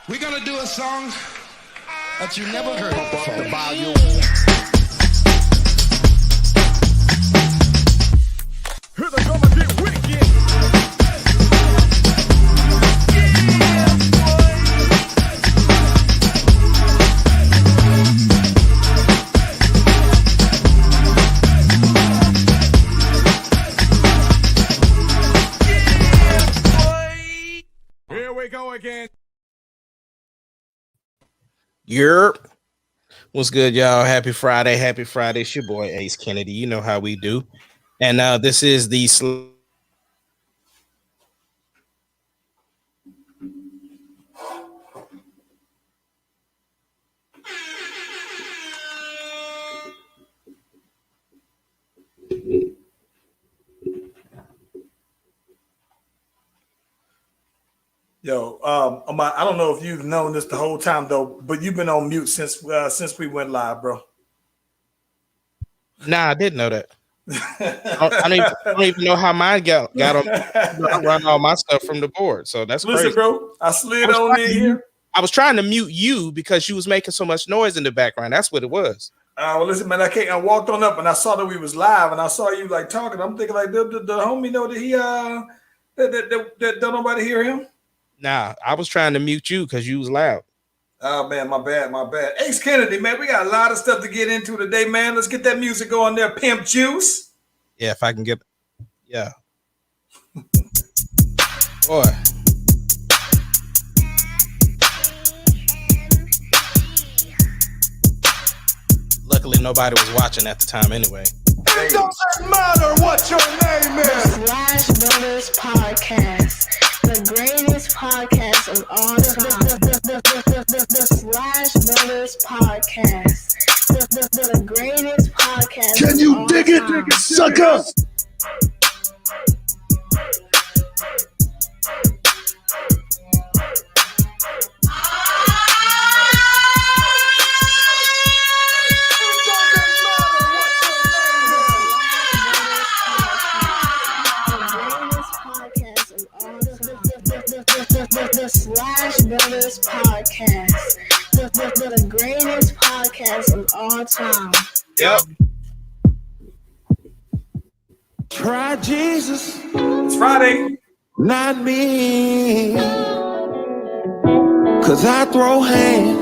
We're gonna do a song that you never heard before. The volume. Here they come and get wicked. Here we go again. Yerp. What's good, y'all? Happy Friday. Happy Friday. It's your boy Ace Kennedy. You know how we do. And this is the Yo, I don't know if you've known this the whole time though, but you've been on mute since we went live, bro. Nah, I didn't know that. I don't even know how mine got on. I run all my stuff from the board, so that's Listen, crazy. bro. I slid on in here. I was trying to mute you because you was making so much noise in the background. That's what it was. Well, listen, man. I walked on up and I saw that we was live, and I saw you like talking. I'm thinking like, the homie know that he that don't nobody hear him. Nah, I was trying to mute you because you was loud. Oh man, my bad. Ace Kennedy, man, we got a lot of stuff to get into today, man. Let's get that music going there, Pimp Juice. Yeah, if I can get, yeah, boy. Luckily, nobody was watching at the time anyway. It doesn't matter what your name is. Slash Brothers Podcast, the greatest podcast of all time. The Slash Brothers Podcast, the greatest podcast. Can you dig it, sucker? The Slash Brothers Podcast, the greatest podcast of all time. Yep. Try Jesus, It's Friday. not me. Cause I throw hands.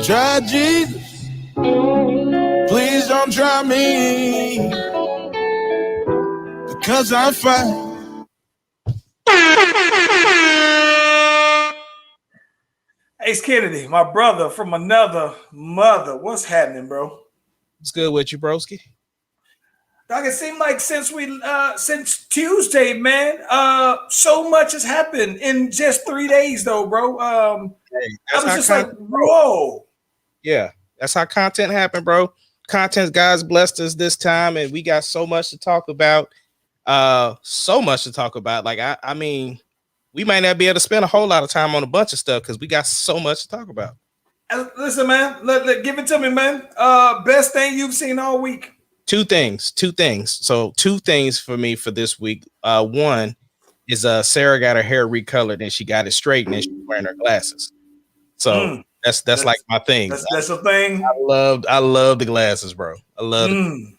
Try Jesus. Please don't try me. Because I'm fine. Ace Kennedy, my brother from another mother. What's happening, bro? It's good with you, broski. Doc, it seemed like since Tuesday, man, so much has happened in just 3 days, though, bro. I was just like, whoa. Yeah, that's how content happened, bro. Content, guys, blessed us this time, and we got so much to talk about. Like, I mean, we might not be able to spend a whole lot of time on a bunch of stuff because we got so much to talk about. Listen, man, give it to me, man. Best thing you've seen all week. Two things. So 2 things for me for this week. One is Sarah got her hair recolored and she got it straightened and she's wearing her glasses. So that's like my thing. That's a thing. I love the glasses, bro. I love it.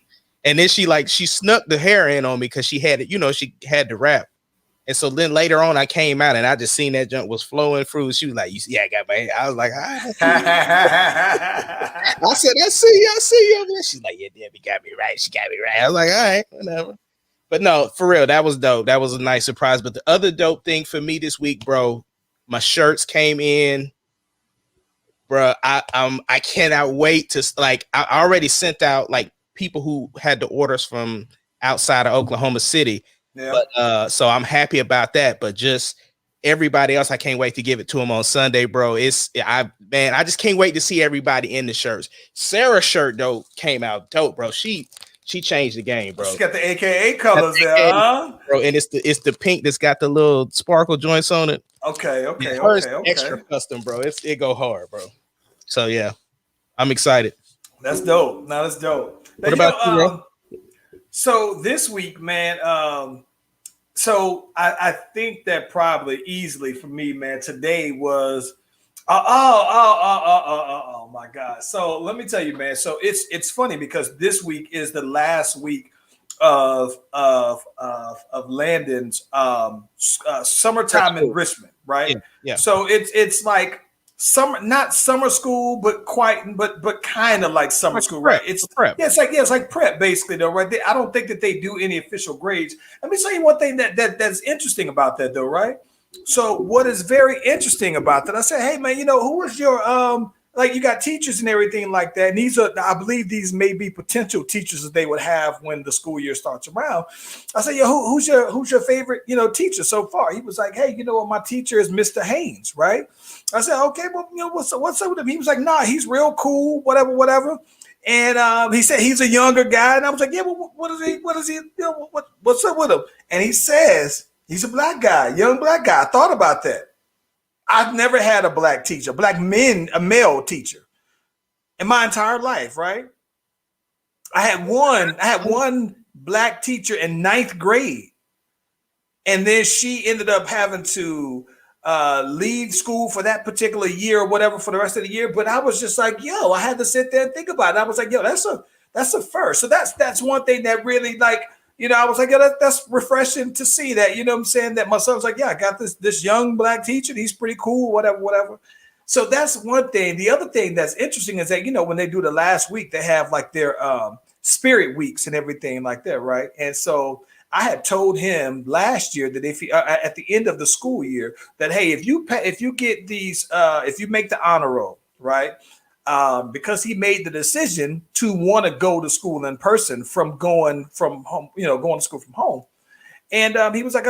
And then she snuck the hair in on me because she had it, she had the wrap. And so then later on, I came out and I just seen that junk was flowing through. She was like, "You see, I got my hair." I was like, I said, I see you. She's like, "Yeah, Debbie got me right. She got me right." I was like, "All right, whatever." But no, for real, that was dope. That was a nice surprise. But the other dope thing for me this week, bro, my shirts came in. Bro, I cannot wait to I already sent out like people who had the orders from outside of Oklahoma City. Yeah. But so I'm happy about that. But just everybody else, I can't wait to give it to them on Sunday, bro. I just can't wait to see everybody in the shirts. Sarah's shirt though came out dope, bro. She changed the game, bro. She got the AKA colors there, huh? Bro, and it's the pink that's got the little sparkle joints on it. Okay. Extra custom, bro. It go hard, bro. So yeah, I'm excited. That's dope. Now that's dope. What about you, bro? So this week, man, So I think that probably easily for me, man, today was oh my God. So let me tell you, man. So it's funny because this week is the last week of Landon's summertime enrichment, right? Yeah. So it's like summer, not summer school, but kind of like summer Like school, prep, right? It's prep. yeah, it's like prep basically, though, right? I don't think that they do any official grades. Let me tell you one thing that's interesting about that, though, right? So what is very interesting about that? I said, hey man, who was your like you got teachers and everything like that. And these are, I believe these may be potential teachers that they would have when the school year starts around. I said, yeah, who's your favorite, teacher so far? He was like, hey, my teacher is Mr. Haynes, right? I said, okay, well, what's up with him? He was like, nah, he's real cool, whatever. And he said he's a younger guy. And I was like, yeah, well, what is he, what's up with him? And he says, he's a black guy, young black guy. I thought about that. I've never had a black teacher, a male teacher in my entire life, right? I had one black teacher in 9th grade. And then she ended up having to leave school for that particular year or whatever for the rest of the year. But I was just like, yo, I had to sit there and think about it. I was like, yo, that's a first. So that's one thing that really like, I was like, yeah, that's refreshing to see that, what I'm saying, that my son was like, yeah, I got this young black teacher. He's pretty cool, whatever. So that's one thing. The other thing that's interesting is that, when they do the last week, they have like their spirit weeks and everything like that, right? And so I had told him last year that if at the end of the school year that, hey, if you get these, if you make the honor roll, right? Because he made the decision to want to go to school in person from going from home, going to school from home. And he was like,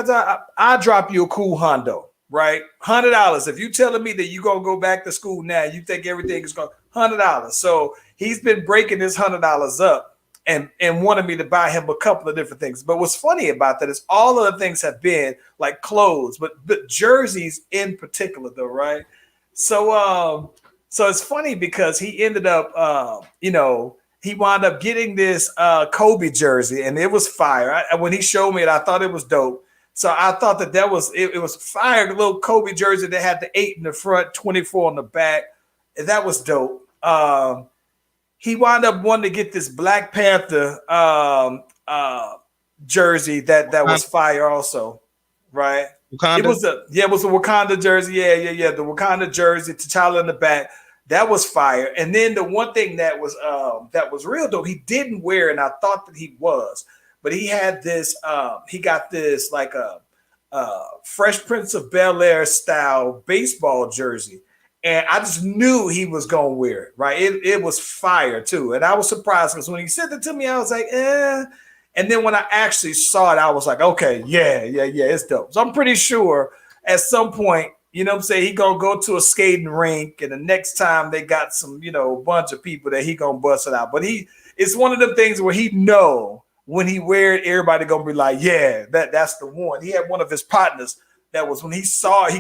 I'll drop you a cool hondo, right? $100. If you telling me that you're going to go back to school now, you think everything is going $100. So he's been breaking his $100 up and wanted me to buy him a couple of different things. But what's funny about that is all of the things have been like clothes, but jerseys in particular though, right? So it's funny because he ended up, he wound up getting this Kobe jersey, and it was fire. When he showed me it, I thought it was dope. So I thought that was it was fire. The little Kobe jersey that had the 8 in the front, 24 on the back. And that was dope. He wound up wanting to get this Black Panther jersey that was fire also, right? Wakanda? It was a Wakanda jersey. Yeah. The Wakanda jersey, T'Challa in the back. That was fire. And then the one thing that was real though, he didn't wear, and I thought that he was, but he had this. He got this like a Fresh Prince of Bel-Air style baseball jersey, and I just knew he was gonna wear it. Right? It was fire too, and I was surprised because when he sent it to me, I was like, eh. And then when I actually saw it, I was like, okay, yeah, it's dope. So I'm pretty sure at some point, you know what I'm saying, he gonna go to a skating rink, and the next time they got some, bunch of people that he gonna bust it out. But it's one of the things where he know when he wear it, everybody gonna be like, yeah, that's the one. He had one of his partners that was when he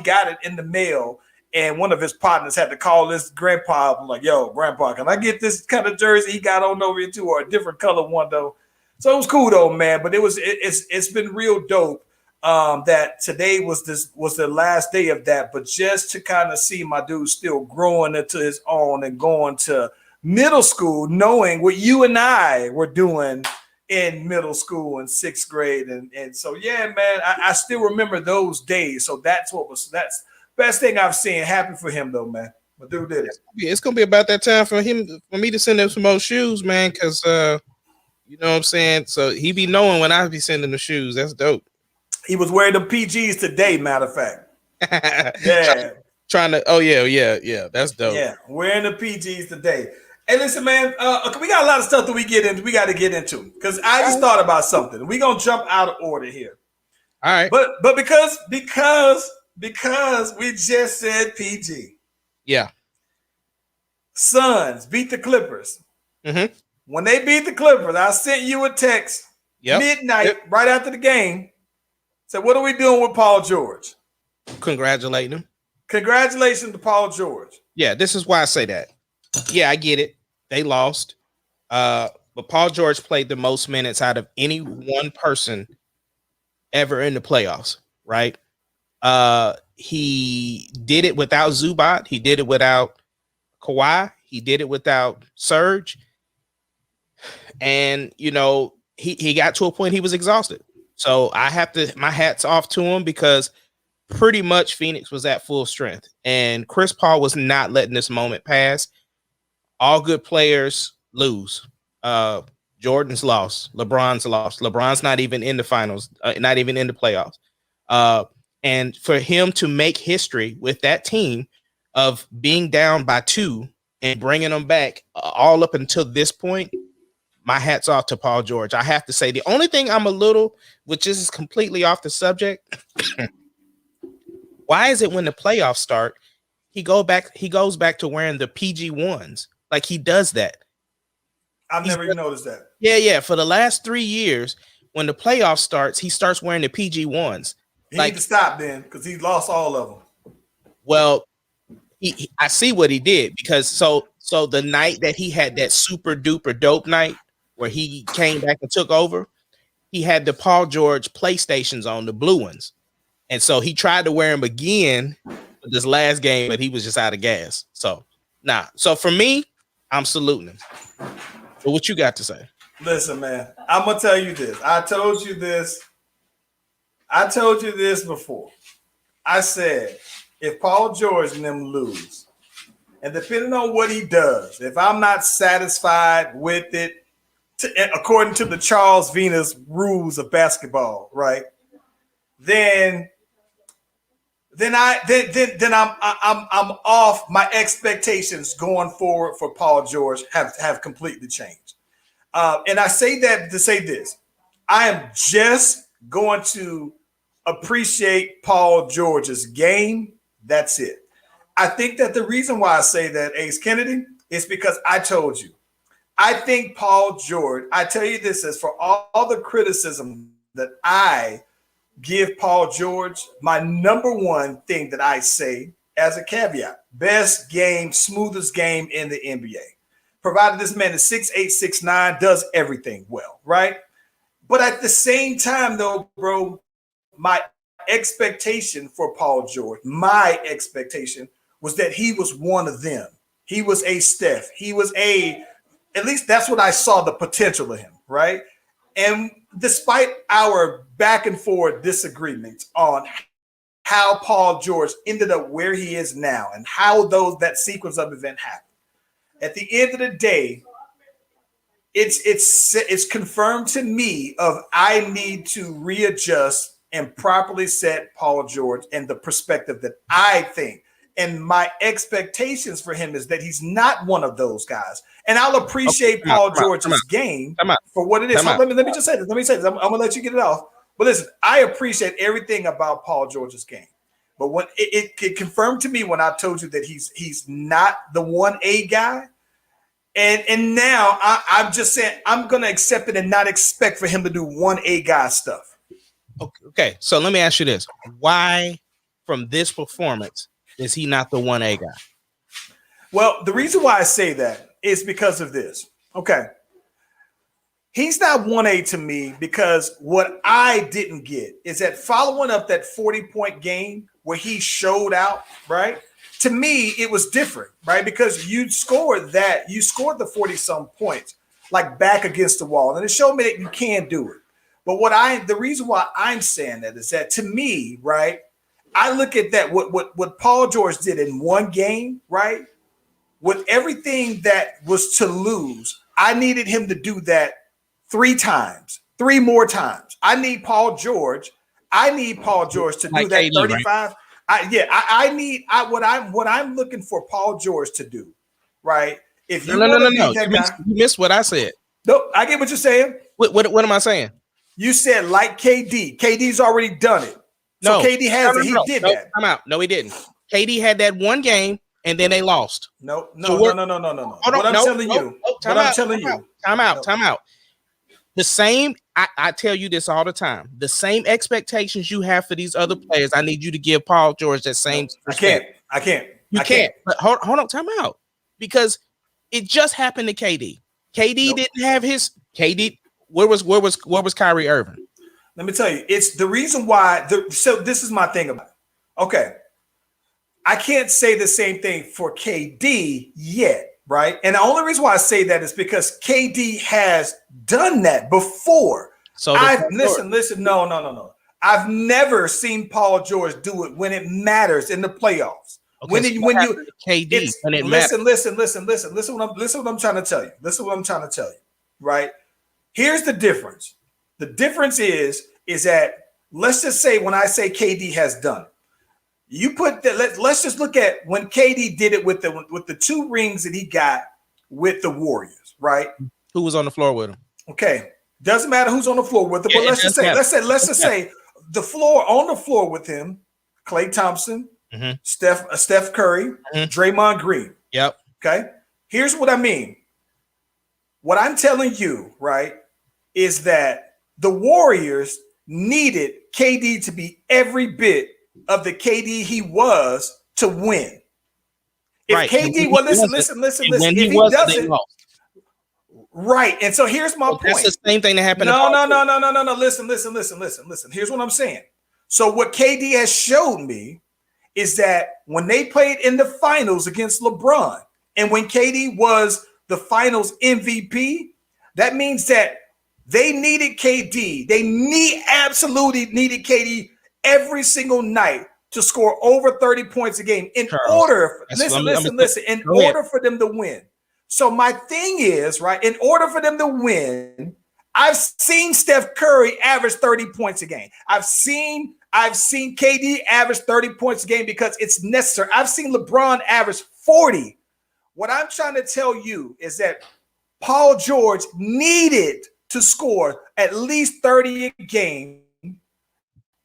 got it in the mail, and one of his partners had to call his grandpa up and like, yo, grandpa, can I get this kind of jersey he got on over here too, or a different color one though? So it was cool though, man. But it's been real dope. That today was the last day of that, but just to kind of see my dude still growing into his own and going to middle school, knowing what you and I were doing in middle school in 6th grade, and so yeah, man, I still remember those days. So that's best thing I've seen. Happy for him though, man. My dude did it. It's gonna be about that time for me to send him some more shoes, man, because you know what I'm saying. So he be knowing when I be sending the shoes. That's dope. He was wearing the PGs today, matter of fact. Yeah. Trying to, oh yeah. That's dope. Yeah, wearing the PGs today. Hey, listen, man, we got a lot of stuff that we got to get into because I just thought about something. We're gonna jump out of order here. All right. But because we just said PG. Yeah. Suns beat the Clippers. Mm-hmm. When they beat the Clippers, I sent you a text midnight right after the game. So what are we doing with Paul George? Congratulating him. Congratulations to Paul George. Yeah, this is why I say that. Yeah, I get it. They lost. But Paul George played the most minutes out of any one person ever in the playoffs, right? He did it without Zubac. He did it without Kawhi. He did it without Serge. And, you know, he got to a point he was exhausted. So I have to, my hat's off to him because pretty much Phoenix was at full strength. And Chris Paul was not letting this moment pass. All good players lose. Jordan's lost. LeBron's lost. LeBron's not even in the finals, not even in the playoffs. And for him to make history with that team of being down by 2 and bringing them back all up until this point, my hat's off to Paul George. I have to say the only thing I'm a little, which is completely off the subject, why is it when the playoffs start, he goes back to wearing the PG ones? Like he does that. I've never even noticed that. Yeah. For the last 3 years, when the playoff starts, he starts wearing the PG ones. He need to stop then because he lost all of them. Well, I see what he did because so the night that he had that super duper dope night where he came back and took over, he had the Paul George PlayStations on, the blue ones. And so he tried to wear them again for this last game, but he was just out of gas. So So for me, I'm saluting him. But what you got to say? Listen, man, I'm gonna tell you this. I told you this before. I said, if Paul George and them lose, and depending on what he does, if I'm not satisfied with it, according to the Charles Venus rules of basketball, right? Then I'm off. My expectations going forward for Paul George have completely changed. And I say that to say this. I am just going to appreciate Paul George's game. That's it. I think that the reason why I say that, Ace Kennedy, is because I told you. I think Paul George, I tell you this, as for all the criticism that I give Paul George, my number one thing that I say as a caveat, best game, smoothest game in the NBA. Provided this man is 6'8", 6'9", does everything well, right? But at the same time, though, bro, my expectation for Paul George, my expectation was that he was one of them. He was a Steph. He was at least that's what I saw the potential of him, right? And despite our back and forth disagreements on how Paul George ended up where he is now and how that sequence of events happened, at the end of the day, it's confirmed to me of I need to readjust and properly set Paul George in the perspective that I think. And my expectations for him is that he's not one of those guys. And I'll appreciate Paul George's game for what it is. So let me just say this. I'm going to let you get it off. But listen, I appreciate everything about Paul George's game. But when it confirmed to me when I told you that he's not the 1A guy. And now I'm just saying I'm going to accept it and not expect for him to do 1A guy stuff. Okay. So let me ask you this. Why from this performance is he not the 1A guy? Well, the reason why I say that is because of this. Okay. He's not 1A to me because what I didn't get is that following up that 40-point game where he showed out, right? To me, it was different, right? Because you scored the 40-some points, like back against the wall. And it showed me that you can do it. But the reason why I'm saying that is that to me, right, I look at that, what Paul George did in one game, right? With everything that was to lose, I needed him to do that 3 more times. I need Paul George to do like that KD, 35. Right? What I'm looking for Paul George to do, right? If you no. You missed what I said. No, I get what you're saying. What am I saying? You said like KD. KD's already done it. So KD has it. He did that. Time out. No, he didn't. KD had that one game and then they lost. No. What I'm telling you. Time out. The same, I tell you this all the time. The same expectations you have for these other players, I need you to give Paul George that same. I can't. You can't. But hold on, time out. Because it just happened to KD. KD didn't have his KD. Where was Kyrie Irving? Let me tell you, it's the reason why. So this is my thing about it. Okay, I can't say the same thing for KD yet, right? And the only reason why I say that is because KD has done that before. So listen. No. I've never seen Paul George do it when it matters in the playoffs. Okay, Listen what I'm trying to tell you. Listen what I'm trying to tell you. Right? Here's the difference. The difference is that let's just say when I say KD has done it, you put that. Let's just look at when KD did it with the 2 rings that he got with the Warriors. Right? Who was on the floor with him? Okay, doesn't matter who's on the floor with him. But let's just say the floor with him, Klay Thompson, Steph Curry, Draymond Green. Yep. Okay. Here's what I mean. What I'm telling you, right, is that the Warriors needed KD to be every bit of the KD he was to win. If KD, well, listen. If he doesn't, right. And so here's my point. That's the same thing that happened. No. Listen. Here's what I'm saying. So what KD has showed me is that when they played in the finals against LeBron, and when KD was the finals MVP, that means that they needed KD. They absolutely needed KD every single night to score over 30 points a game in order for them to win. So my thing is, right, in order for them to win, I've seen Steph Curry average 30 points a game. I've seen KD average 30 points a game because it's necessary. I've seen LeBron average 40. What I'm trying to tell you is that Paul George needed to score at least 30 a game,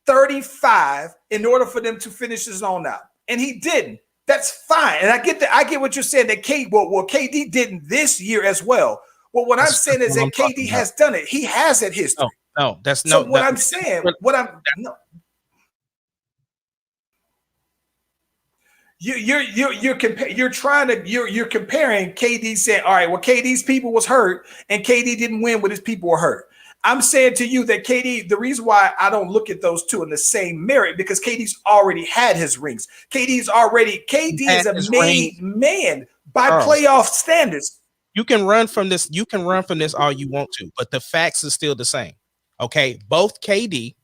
35 in order for them to finish his own out. And he didn't. That's fine. And I get what you're saying that KD didn't this year as well. Well, what I'm saying is that KD has done it. He has that history. No, that's so no. What I'm saying, You're comparing KD saying, all right, well, KD's people was hurt and KD didn't win when his people were hurt. I'm saying to you that KD, the reason why I don't look at those two in the same merit, because KD's already had his rings. KD is a made man by playoff standards. You can run from this. You can run from this all you want to, but the facts are still the same. Okay. Both KD,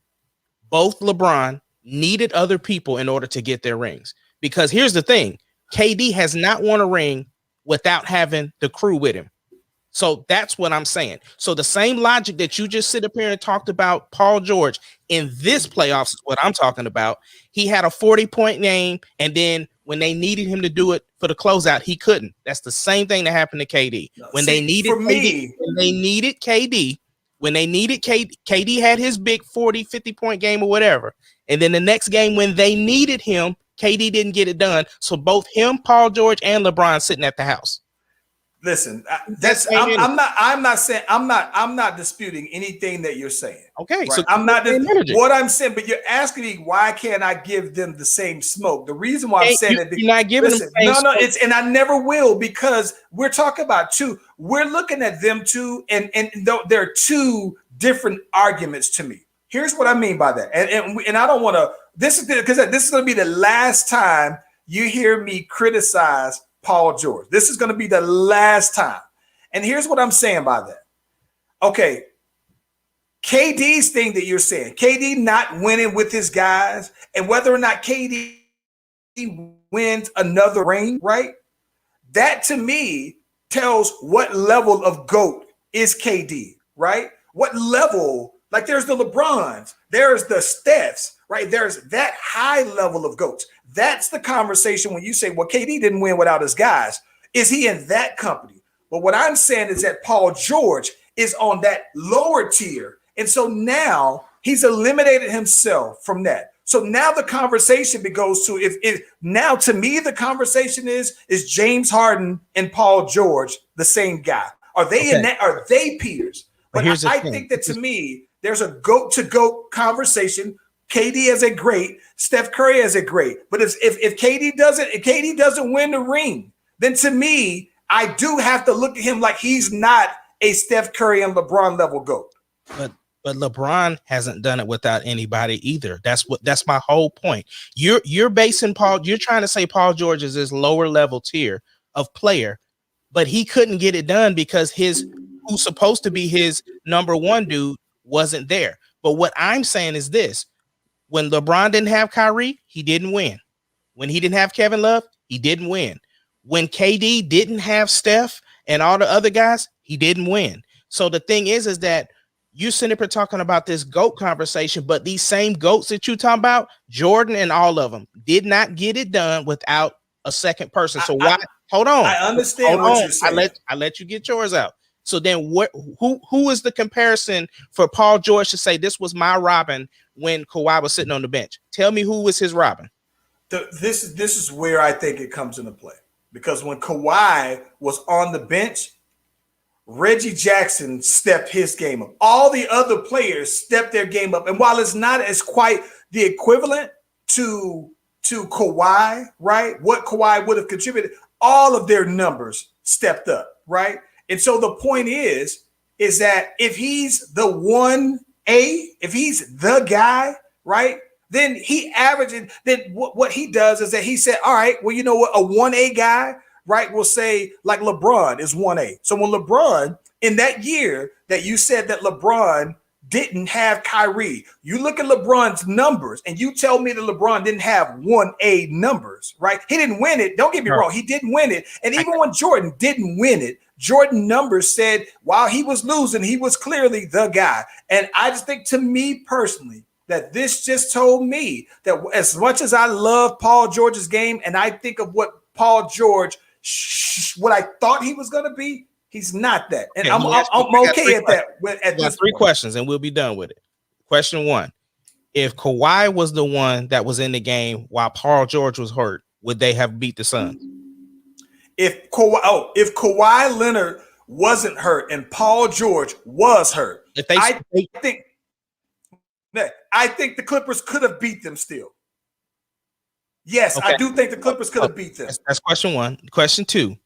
both LeBron needed other people in order to get their rings. Because here's the thing, KD has not won a ring without having the crew with him. So that's what I'm saying. So the same logic that you just sit up here and talked about Paul George in this playoffs is what I'm talking about. He had a 40-point game, and then when they needed him to do it for the closeout, he couldn't. That's the same thing that happened to KD. When they needed KD had his big 40, 50-point game or whatever. And then the next game when they needed him, KD didn't get it done. So both him, Paul George, and LeBron sitting at the house. Listen, I'm not disputing anything that you're saying. Okay, right? So I'm not what I'm saying, but you're asking me why can't I give them the same smoke? The reason why I'm saying that you're not giving them the same smoke. And I never will, because we're talking about two. We're looking at them two, and there are two different arguments to me. Here's what I mean by that, and I don't want to. This is because this is going to be the last time you hear me criticize Paul George. This is going to be the last time. And here's what I'm saying by that. Okay, KD's thing that you're saying, KD not winning with his guys, and whether or not KD wins another ring, right? That to me tells what level of GOAT is KD, right? What level, like there's the LeBrons, there's the Stephs, right? There's that high level of GOATs. That's the conversation when you say, well, KD didn't win without his guys. Is he in that company? But what I'm saying is that Paul George is on that lower tier. And so now he's eliminated himself from that. So now the conversation goes to if now to me, the conversation is James Harden and Paul George the same guy? Are they in that? Are they peers? But I think that to me, there's a GOAT to GOAT conversation. KD as a great, Steph Curry as a great. But if KD doesn't win the ring, then to me, I do have to look at him like he's not a Steph Curry and LeBron level GOAT. But but LeBron hasn't done it without anybody either. That's my whole point. You're basing you're trying to say Paul George is this lower level tier of player, but he couldn't get it done because who's supposed to be his number one dude wasn't there. But what I'm saying is this: when LeBron didn't have Kyrie, he didn't win. When he didn't have Kevin Love, he didn't win. When KD didn't have Steph and all the other guys, he didn't win. So the thing is that you sitting up here talking about this GOAT conversation, but these same GOATs that you talking about, Jordan and all of them, did not get it done without a second person. So hold on. I understand what you're saying. I let you get yours out. So then who is the comparison for Paul George to say this was my Robin when Kawhi was sitting on the bench? Tell me who was his Robin. This is where I think it comes into play. Because when Kawhi was on the bench, Reggie Jackson stepped his game up. All the other players stepped their game up. And while it's not as quite the equivalent to Kawhi, right? What Kawhi would have contributed, all of their numbers stepped up, right? And so the point is that if he's the 1A, if he's the guy, right? Then he averages, then what he does is that he said, all right, well, you know what? A 1A guy, right, will say like LeBron is 1A. So when LeBron, in that year that you said that LeBron didn't have Kyrie, you look at LeBron's numbers and you tell me that LeBron didn't have 1A numbers, right? He didn't win it. Don't get me wrong. He didn't win it. And even when Jordan didn't win it, Jordan numbers said while he was losing, he was clearly the guy. And I just think, to me personally, that this just told me that as much as I love Paul George's game and I think of what Paul George, what I thought he was going to be, he's not that. And I'm okay at that. At this three questions and we'll be done with it. Question one: if Kawhi was the one that was in the game while Paul George was hurt, would they have beat the Suns? If Kawhi Leonard wasn't hurt and Paul George was hurt, I think the Clippers could have beat them still. Yes, okay. I do think the Clippers could have beat them. That's question one. Question two.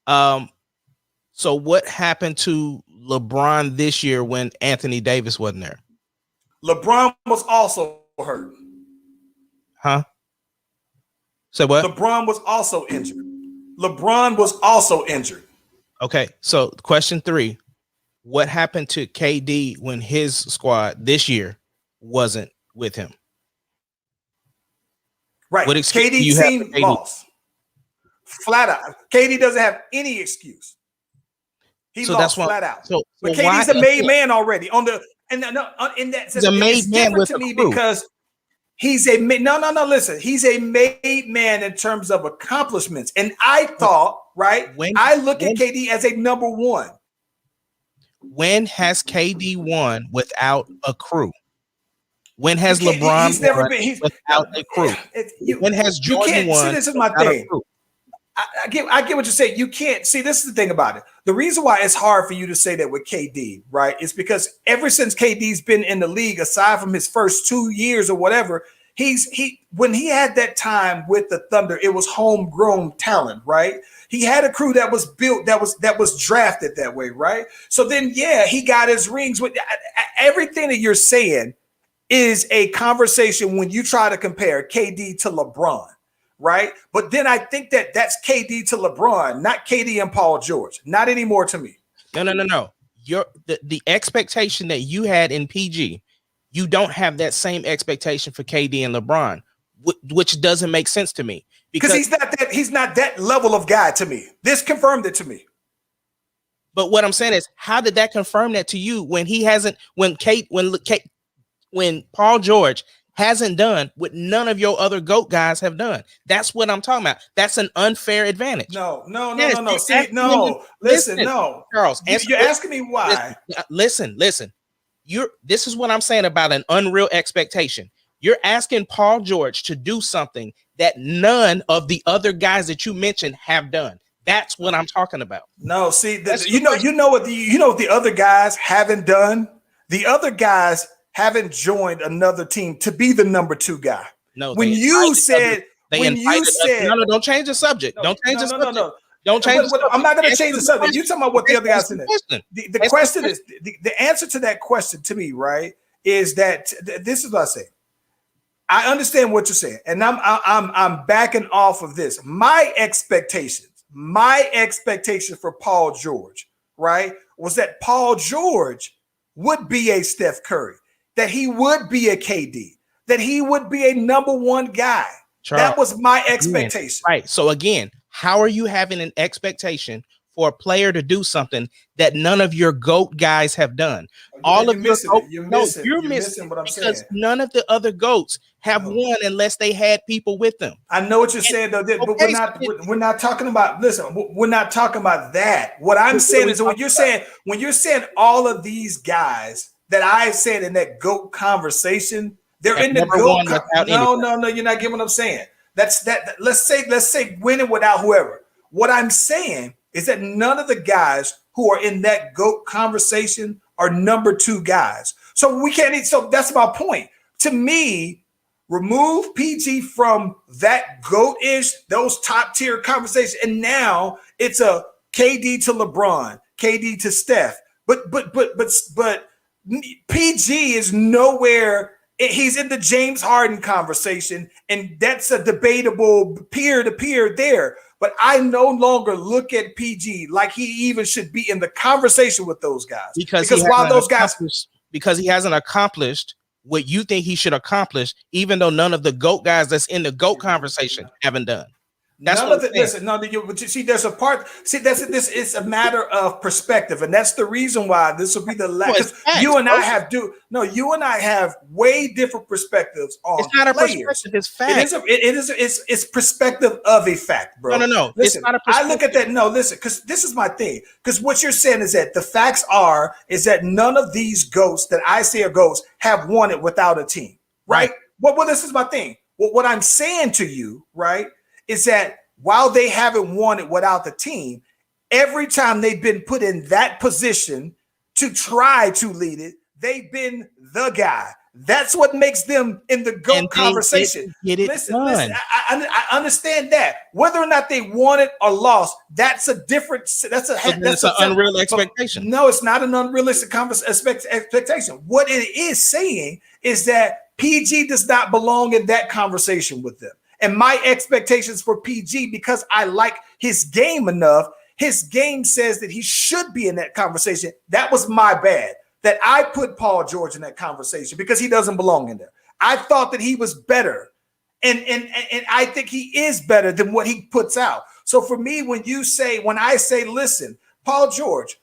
So what happened to LeBron this year when Anthony Davis wasn't there? LeBron was also hurt. Huh? Say what? LeBron was also injured. Okay, so question three. What happened to KD when his squad this year wasn't with him? Right. KD seemed lost. Flat out. KD doesn't have any excuse. He lost flat out. But KD's a made man already. In that sense, he's a made man with to me because he's a listen, he's a made man in terms of accomplishments. And I thought, right, I look at KD as a number one. When has KD won without a crew? When has LeBron won without a crew? When has Jordan won? See, this is my thing. I get what you're saying. You can't see. This is the thing about it. The reason why it's hard for you to say that with KD, right, is because ever since KD's been in the league, aside from his first 2 years or whatever, when he had that time with the Thunder, it was homegrown talent, right? He had a crew that was built, that was drafted that way, right? So then, yeah, he got his rings. With everything that you're saying is a conversation when you try to compare KD to LeBron, right? But then I think that's KD to LeBron, not KD and Paul George. Not anymore to me. No. The expectation that you had in PG, you don't have that same expectation for KD and LeBron, which doesn't make sense to me. Because he's not that level of guy to me. This confirmed it to me. But what I'm saying is, how did that confirm that to you when he hasn't, when Paul George hasn't done what none of your other GOAT guys have done? That's what I'm talking about. That's an unfair advantage. No. See, no. Listen, no. Charles, you're asking me why. Listen. This is what I'm saying about an unreal expectation. You're asking Paul George to do something that none of the other guys that you mentioned have done. That's what I'm talking about. No, see, you know what the other guys haven't done? The other guys haven't joined another team to be the number two guy. No, when you said, don't change the subject. Don't change the subject. Don't change. I'm not going to change the subject. You talking about what the other guys in there? The question is the answer to that question to me, right? Is that this is what I say. I understand what you're saying, and I'm backing off of this. My expectation for Paul George, right, was that Paul George would be a Steph Curry, that he would be a KD, that he would be a number one guy. Charles, that was my expectation. Right. So again, how are you having an expectation for a player to do something that none of your GOAT guys have done? You're missing what I'm saying. None of the other GOATs have won unless they had people with them. I know what you're saying, though, but we're not talking about. Listen, we're not talking about that. What I'm saying is when you're saying all of these guys that I said in that GOAT conversation, they're in the GOAT. No, you're not getting what I'm saying. That's that. Let's say winning without whoever. What I'm saying is that none of the guys who are in that GOAT conversation are number two guys. So we can't. So that's my point. To me, remove PG from that GOAT-ish, those top tier conversations, and now it's a KD to LeBron, KD to Steph. But PG is nowhere. He's in the James Harden conversation, and that's a debatable peer-to-peer there. But I no longer look at PG like he even should be in the conversation with those guys. Because he hasn't accomplished what you think he should accomplish, even though none of the GOAT guys that's in the GOAT conversation haven't done. That's there's a part. See, this is a matter of perspective, and that's the reason why this will be the last. You and I have way different perspectives on. It's not a perspective; it's fact. It's perspective of a fact, bro. No. Listen, it's not a perspective. I look at that. No, listen, because this is my thing. Because what you're saying is that the facts is that none of these GOATs that I say are GOATs have won it without a team, right? Well, this is my thing. What I'm saying to you, right, is that while they haven't won it without the team, every time they've been put in that position to try to lead it, they've been the guy. That's what makes them in the GOAT conversation. Listen, I understand that. Whether or not they won it or lost, that's a different. That's an unreal expectation. No, it's not an unrealistic expectation. What it is saying is that PG does not belong in that conversation with them. And my expectations for PG, because I like his game enough, his game says that he should be in that conversation. That was my bad, that I put Paul George in that conversation because he doesn't belong in there. I thought that he was better. And I think he is better than what he puts out. So for me, when I say, listen, Paul George,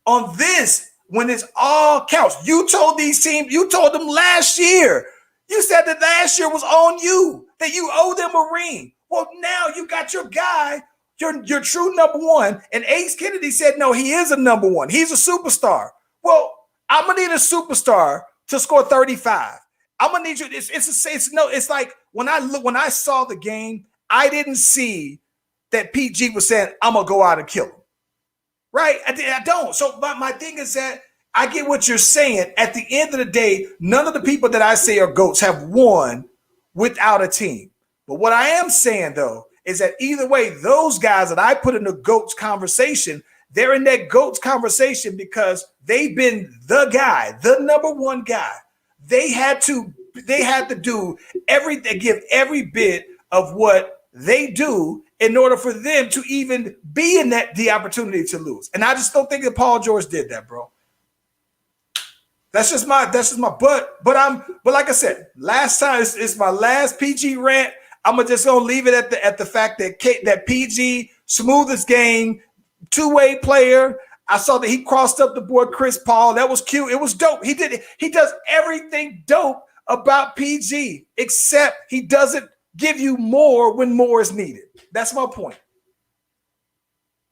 on this, when it's all counts, you told these teams, you told them last year, you said that last year was on you, that you owe them a ring. Well, now you got your guy, your true number one. And Ace Kennedy said, no, he is a number one. He's a superstar. Well, I'm going to need a superstar to score 35. I'm going to need you. It's like when I saw the game, I didn't see that PG was saying, I'm going to go out and kill him. Right? I don't. So my thing is that I get what you're saying. At the end of the day, none of the people that I say are GOATs have won without a team. But what I am saying, though, is that either way, those guys that I put in the GOATs conversation, they're in that GOATs conversation because they've been the guy, the number one guy. They had to do give every bit of what they do in order for them to even be in the opportunity to lose. And I just don't think that Paul George did that, bro. That's just my but like I said, last time it's my last PG rant. I'm gonna leave it at the fact that PG smoothest game, two-way player. I saw that he crossed up the board Chris Paul. That was cute. It was dope. He does everything dope about PG, except he doesn't give you more when more is needed. That's my point.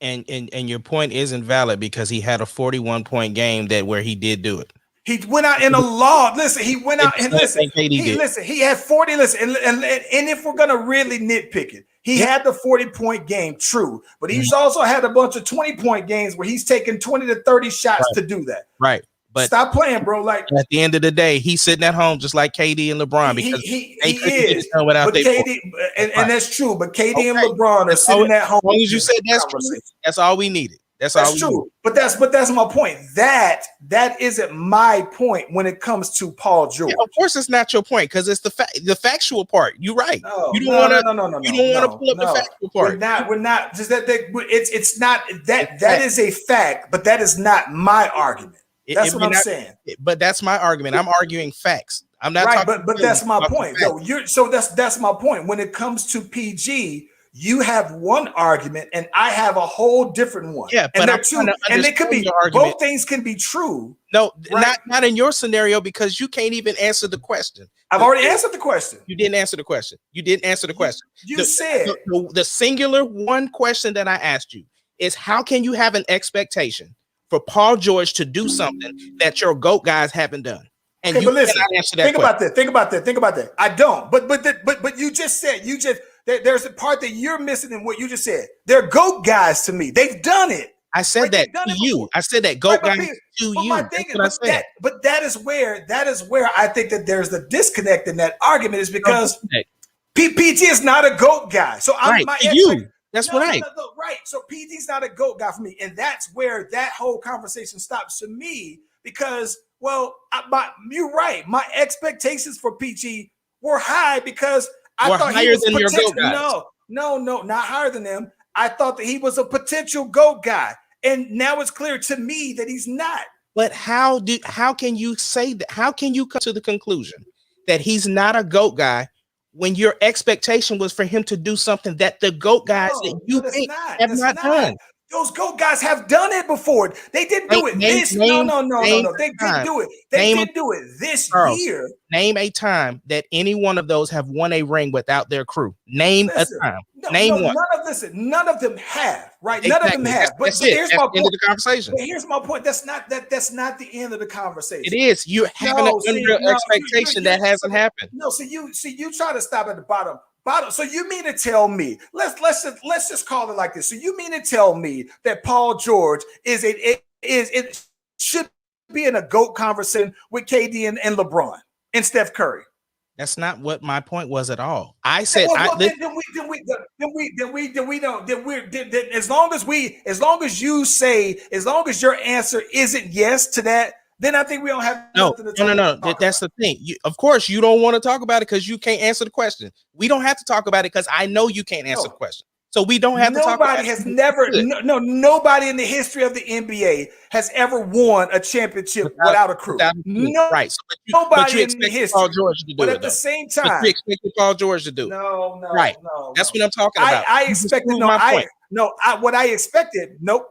And your point isn't valid because he had a 41-point game where he did do it. He went out in a law. Listen, he went out and listen. He had 40. Listen, and if we're gonna really nitpick it, he had the 40-point game, true, but he's also had a bunch of 20-point games where he's taken 20 to 30 shots to do that. Right. But stop playing, bro. Like at the end of the day, he's sitting at home just like KD and LeBron because he they couldn't get is. it done without But KD, and that's true. But KD and LeBron are sitting at home. As long as you said that's true, that's all we needed. That's true. But that's my point. That isn't my point when it comes to Paul George. Yeah, of course, it's not your point because it's the factual part. You're right. No, you don't want to. No. You don't want to pull up the factual part. We're not. Just that. It's not that. That is a fact, but that is not my argument. That's what I'm saying. But that's my argument. I'm arguing facts. I'm not right. But that's my point. Though that's my point. When it comes to PG. You have one argument, and I have a whole different one. Yeah, and but and it could be both things can be true. No, right? not in your scenario because you can't even answer the question. I've already answered the question. You didn't answer the question. You said the singular one question that I asked you is how can you have an expectation for Paul George to do something that your GOAT guys haven't done? And okay, you listen, answer that think about that. Think about that. I don't. But you just said there's a part that you're missing in what you just said. They're GOAT guys to me. They've done it. I said that to you. I said that GOAT guys to you. But that is where I think that there's the disconnect in that argument is because PG is not a GOAT guy. So I'm right. So PG's not a GOAT guy for me, and that's where that whole conversation stops to me because. Well, you're right. My expectations for PG were high because I thought he was your GOAT guys. No, not higher than them. I thought that he was a potential GOAT guy, and now it's clear to me that he's not. But how can you say that? How can you come to the conclusion that he's not a GOAT guy when your expectation was for him to do something that the GOAT guys that you think have not done? Those GOAT guys have done it before. They didn't do it this. No. They didn't do it. They didn't do it this year. Name a time that any one of those have won a ring without their crew. Name a time. Name one. None of them have. Right. Exactly. None of them have. But here's my point. End of the conversation. But here's my point. That's not the end of the conversation. It is. You have an unreal expectation that hasn't happened. No. So you try to stop at the bottom. So you mean to tell me? Let's just call it like this. So you mean to tell me that Paul George should be in a GOAT conversation with KD and LeBron and Steph Curry? That's not what my point was at all. I said as long as your answer isn't yes to that. Then I think we don't have no. That's the thing. Of course, you don't want to talk about it because you can't answer the question. We don't have to talk about it because I know you can't answer the question. So we don't have to talk about it. Nobody in the history of the NBA has ever won a championship without a crew. Right. So, nobody in the history. Paul George to do but at the same time, you expected Paul George to do. No. That's what I'm talking about. I expected.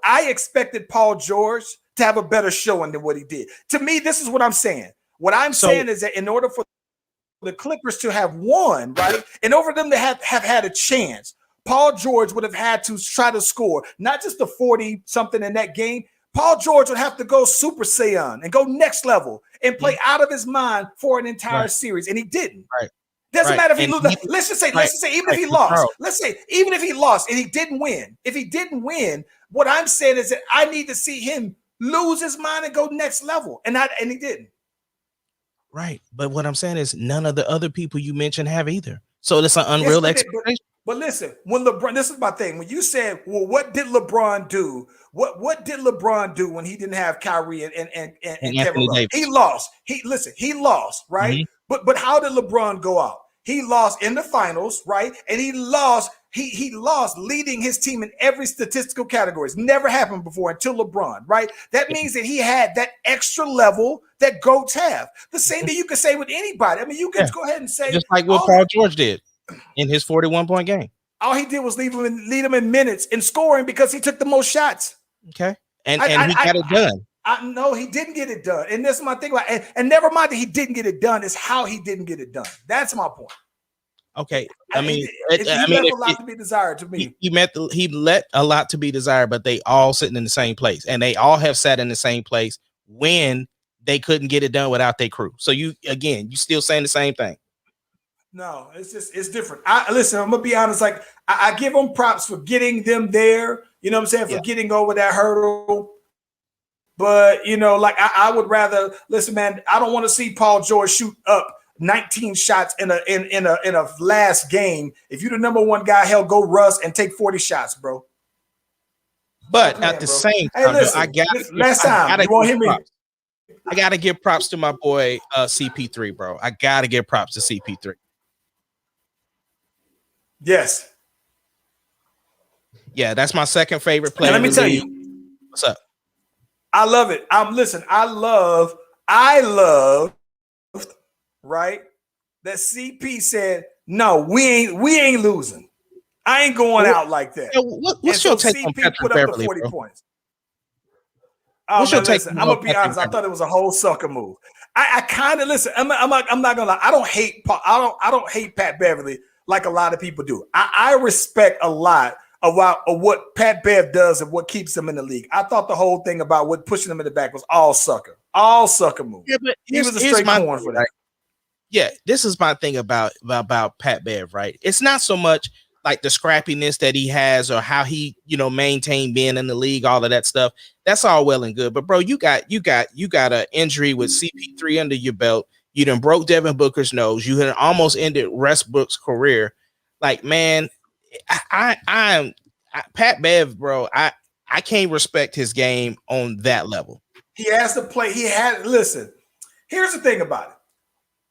I expected Paul George to have a better showing than what he did. To me, this is what I'm saying. What I'm saying is that in order for the Clippers to have won, right, in order for them to have had a chance, Paul George would have had to try to score not just the 40-something in that game. Paul George would have to go Super Saiyan and go next level and play out of his mind for an entire series, and he didn't. Right. Doesn't matter if he loses. Let's just say, even if he lost. Let's say, even if he lost and he didn't win. If he didn't win, what I'm saying is that I need to see him lose his mind and go next level, and he didn't. Right, but what I'm saying is none of the other people you mentioned have either. So that's an unreal expectation. But listen, when LeBron, this is my thing. When you said, "Well, what did LeBron do? What did LeBron do when he didn't have Kyrie and Kevin Love? He lost. He lost, right? Mm-hmm. But how did LeBron go out? He lost in the finals, right? And he lost. He lost leading his team in every statistical category. It's never happened before until LeBron, right? That means that he had that extra level that GOATs have. The same thing you could say with anybody. I mean, you can go ahead and say just like what Paul George did in his 41-point game. All he did was lead him in minutes and scoring because he took the most shots. Okay, and he got it done. No, he didn't get it done, and that's my thing. And never mind that he didn't get it done. It's how he didn't get it done. That's my point. Okay, he left a lot to be desired to me. He let a lot to be desired, but they all sitting in the same place, and they all have sat in the same place when they couldn't get it done without their crew. So you still saying the same thing. No, it's different. Listen, I'm gonna be honest. Like I give them props for getting them there. You know what I'm saying? For getting over that hurdle. But like I would rather listen, man. I don't want to see Paul George shoot up 19 shots in a last game. If you're the number one guy, hell, go Russ and take 40 shots, bro. But at the same time, listen, I got you won't hear me. I gotta give props to my boy CP3, bro. I gotta give props to CP3. Yes. Yeah, that's my second favorite player. And let me tell you, what's up? I love it. I love, right? That CP said, no, we ain't losing. I ain't going out like that. What's your take on Patrick put up Beverly, the 40 bro? points. What's your take? I'm gonna be honest. I thought it was a whole sucker move. I kind of listen. I'm not gonna lie. I don't hate Pat Beverly like a lot of people do. I respect a lot of what Pat Bev does and what keeps him in the league. I thought the whole thing about what pushing him in the back was all sucker move. Yeah, but he was a straight corn for that. Right? Yeah, this is my thing about Pat Bev, right? It's not so much like the scrappiness that he has or how he, maintained being in the league, all of that stuff. That's all well and good. But bro, you got an injury with CP3 under your belt. You done broke Devin Booker's nose. You had almost ended Westbrook's career. Like, man, I'm Pat Bev, bro. I can't respect his game on that level. He has to play. Listen, here's the thing about it.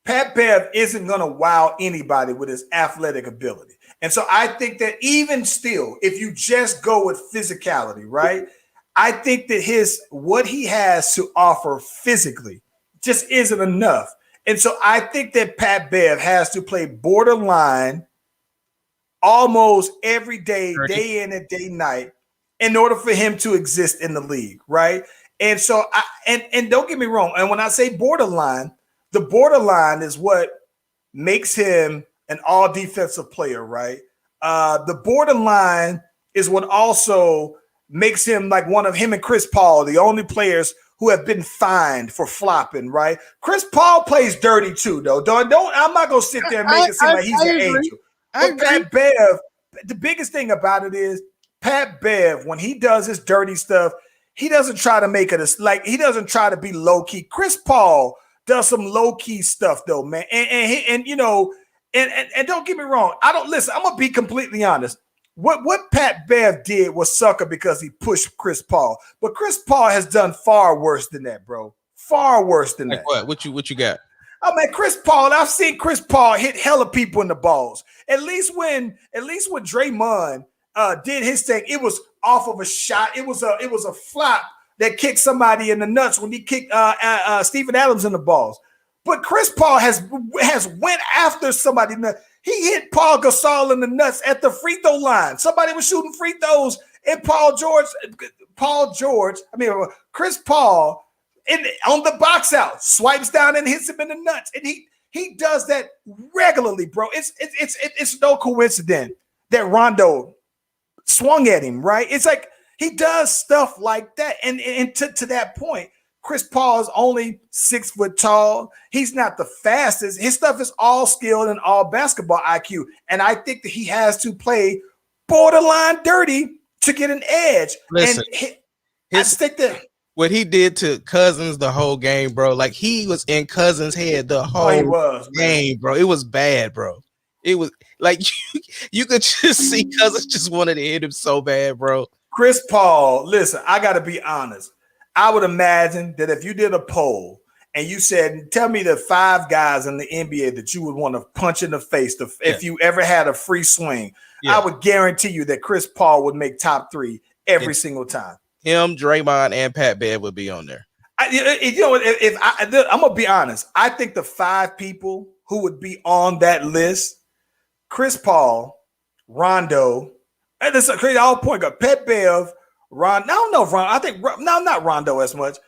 Pat Bev isn't going to wow anybody with his athletic ability. And so I think that even still, if you just go with physicality, right? I think that what he has to offer physically just isn't enough. And so I think that Pat Bev has to play borderline almost every day, day in and day night, in order for him to exist in the league, right? And so and don't get me wrong. And when I say borderline, the borderline is what makes him an all defensive player, right? The borderline is what also makes him like one of him and Chris Paul, the only players who have been fined for flopping, right? Chris Paul plays dirty too, though. Don't I'm not gonna sit there and make it seem like he's an angel. But Pat Bev, the biggest thing about it is Pat Bev, when he does his dirty stuff, he doesn't try to make it he doesn't try to be low key. Chris Paul does some low key stuff though, man. And don't get me wrong. I'm gonna be completely honest. What Pat Bev did was sucker because he pushed Chris Paul. But Chris Paul has done far worse than that, bro. Far worse than that. What? What you got? Oh man, Chris Paul. I've seen Chris Paul hit hella people in the balls. At least when Draymond did his thing, it was off of a shot. It was a flop that kicked somebody in the nuts when he kicked Steven Adams in the balls. But Chris Paul has went after somebody. He hit Paul Gasol in the nuts at the free throw line. Somebody was shooting free throws, and Chris Paul on the box out swipes down and hits him in the nuts, and he does that regularly, bro. It's no coincidence that Rondo swung at him, right? It's like he does stuff like that, and to that point. Chris Paul is only 6 foot tall. He's not the fastest. His stuff is all skill and all basketball IQ. And I think that he has to play borderline dirty to get an edge. Listen, I think that what he did to Cousins the whole game, bro. Like he was in Cousins' head the whole game, bro. It was bad, bro. It was like you could just see Cousins just wanted to hit him so bad, bro. Chris Paul, listen, I got to be honest. I would imagine that if you did a poll and you said, tell me the 5 guys in the NBA that you would want to punch in the face if you ever had a free swing, I would guarantee you that Chris Paul would make top 3 every single time. Him, Draymond, and Pat Bev would be on there. I'm going to be honest. I think the 5 people who would be on that list, Chris Paul, Rondo, and this is a crazy all point guard, Pat Bev, I don't know if not Rondo as much.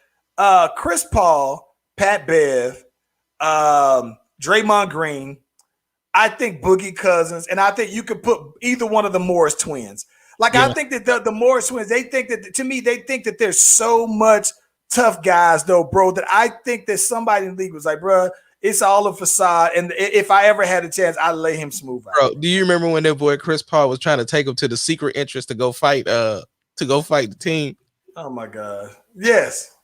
Chris Paul, Pat Bev, Draymond Green. I think Boogie Cousins, and I think you could put either one of the Morris twins. I think that the Morris twins, they think that there's so much tough guys though, bro, that I think that somebody in the league was like, bro, it's all a facade. And if I ever had a chance, I'd lay him smooth out. Bro, do you remember when that boy Chris Paul was trying to take him to the secret entrance to go fight the team? Oh my God. Yes.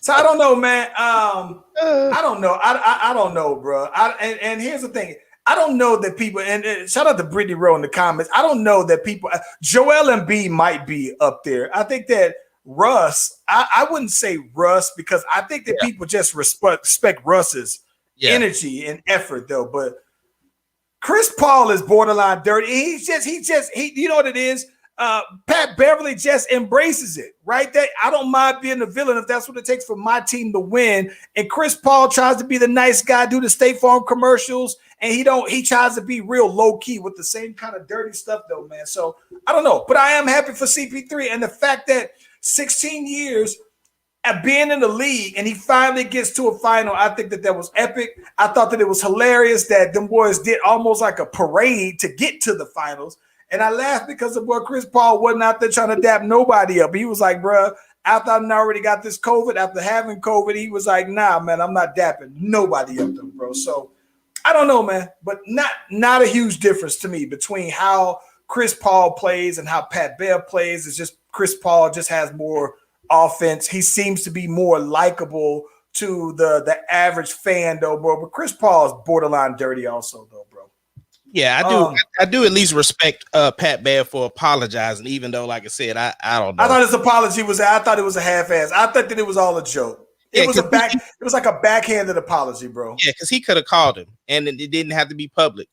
So I don't know, man. I don't know. I don't know, bro. And here's the thing. I don't know that people, and shout out to Brittany Rowe in the comments. I don't know that people, Joel Embiid might be up there. I think that Russ, I wouldn't say Russ because I think that people just respect Russ's energy and effort, though. But Chris Paul is borderline dirty. He you know what it is? Pat Beverly just embraces it, right? That I don't mind being the villain if that's what it takes for my team to win. And Chris Paul tries to be the nice guy, do the State Farm commercials, and he tries to be real low key with the same kind of dirty stuff, though, man. So I don't know, but I am happy for CP3 and the fact that 16 years at being in the league and he finally gets to a final. I think that was epic. I thought that it was hilarious that them boys did almost like a parade to get to the finals. And I laughed because of what Chris Paul wasn't out there trying to dap nobody up. He was like, bro, after I already got this COVID, after having COVID, he was like, nah, man, I'm not dapping nobody up though, bro. So I don't know, man, but not a huge difference to me between how Chris Paul plays and how Pat Bev plays. It's just Chris Paul just has more offense. He seems to be more likable to the average fan, though, bro. But Chris Paul is borderline dirty also, though, bro. Yeah, I do. I do at least respect Pat Bev for apologizing, even though, like I said, I don't know. I thought his apology was. I thought it was a half-ass. I thought that it was all a joke. It was It was like a backhanded apology, bro. Yeah, because he could have called him, and it didn't have to be public,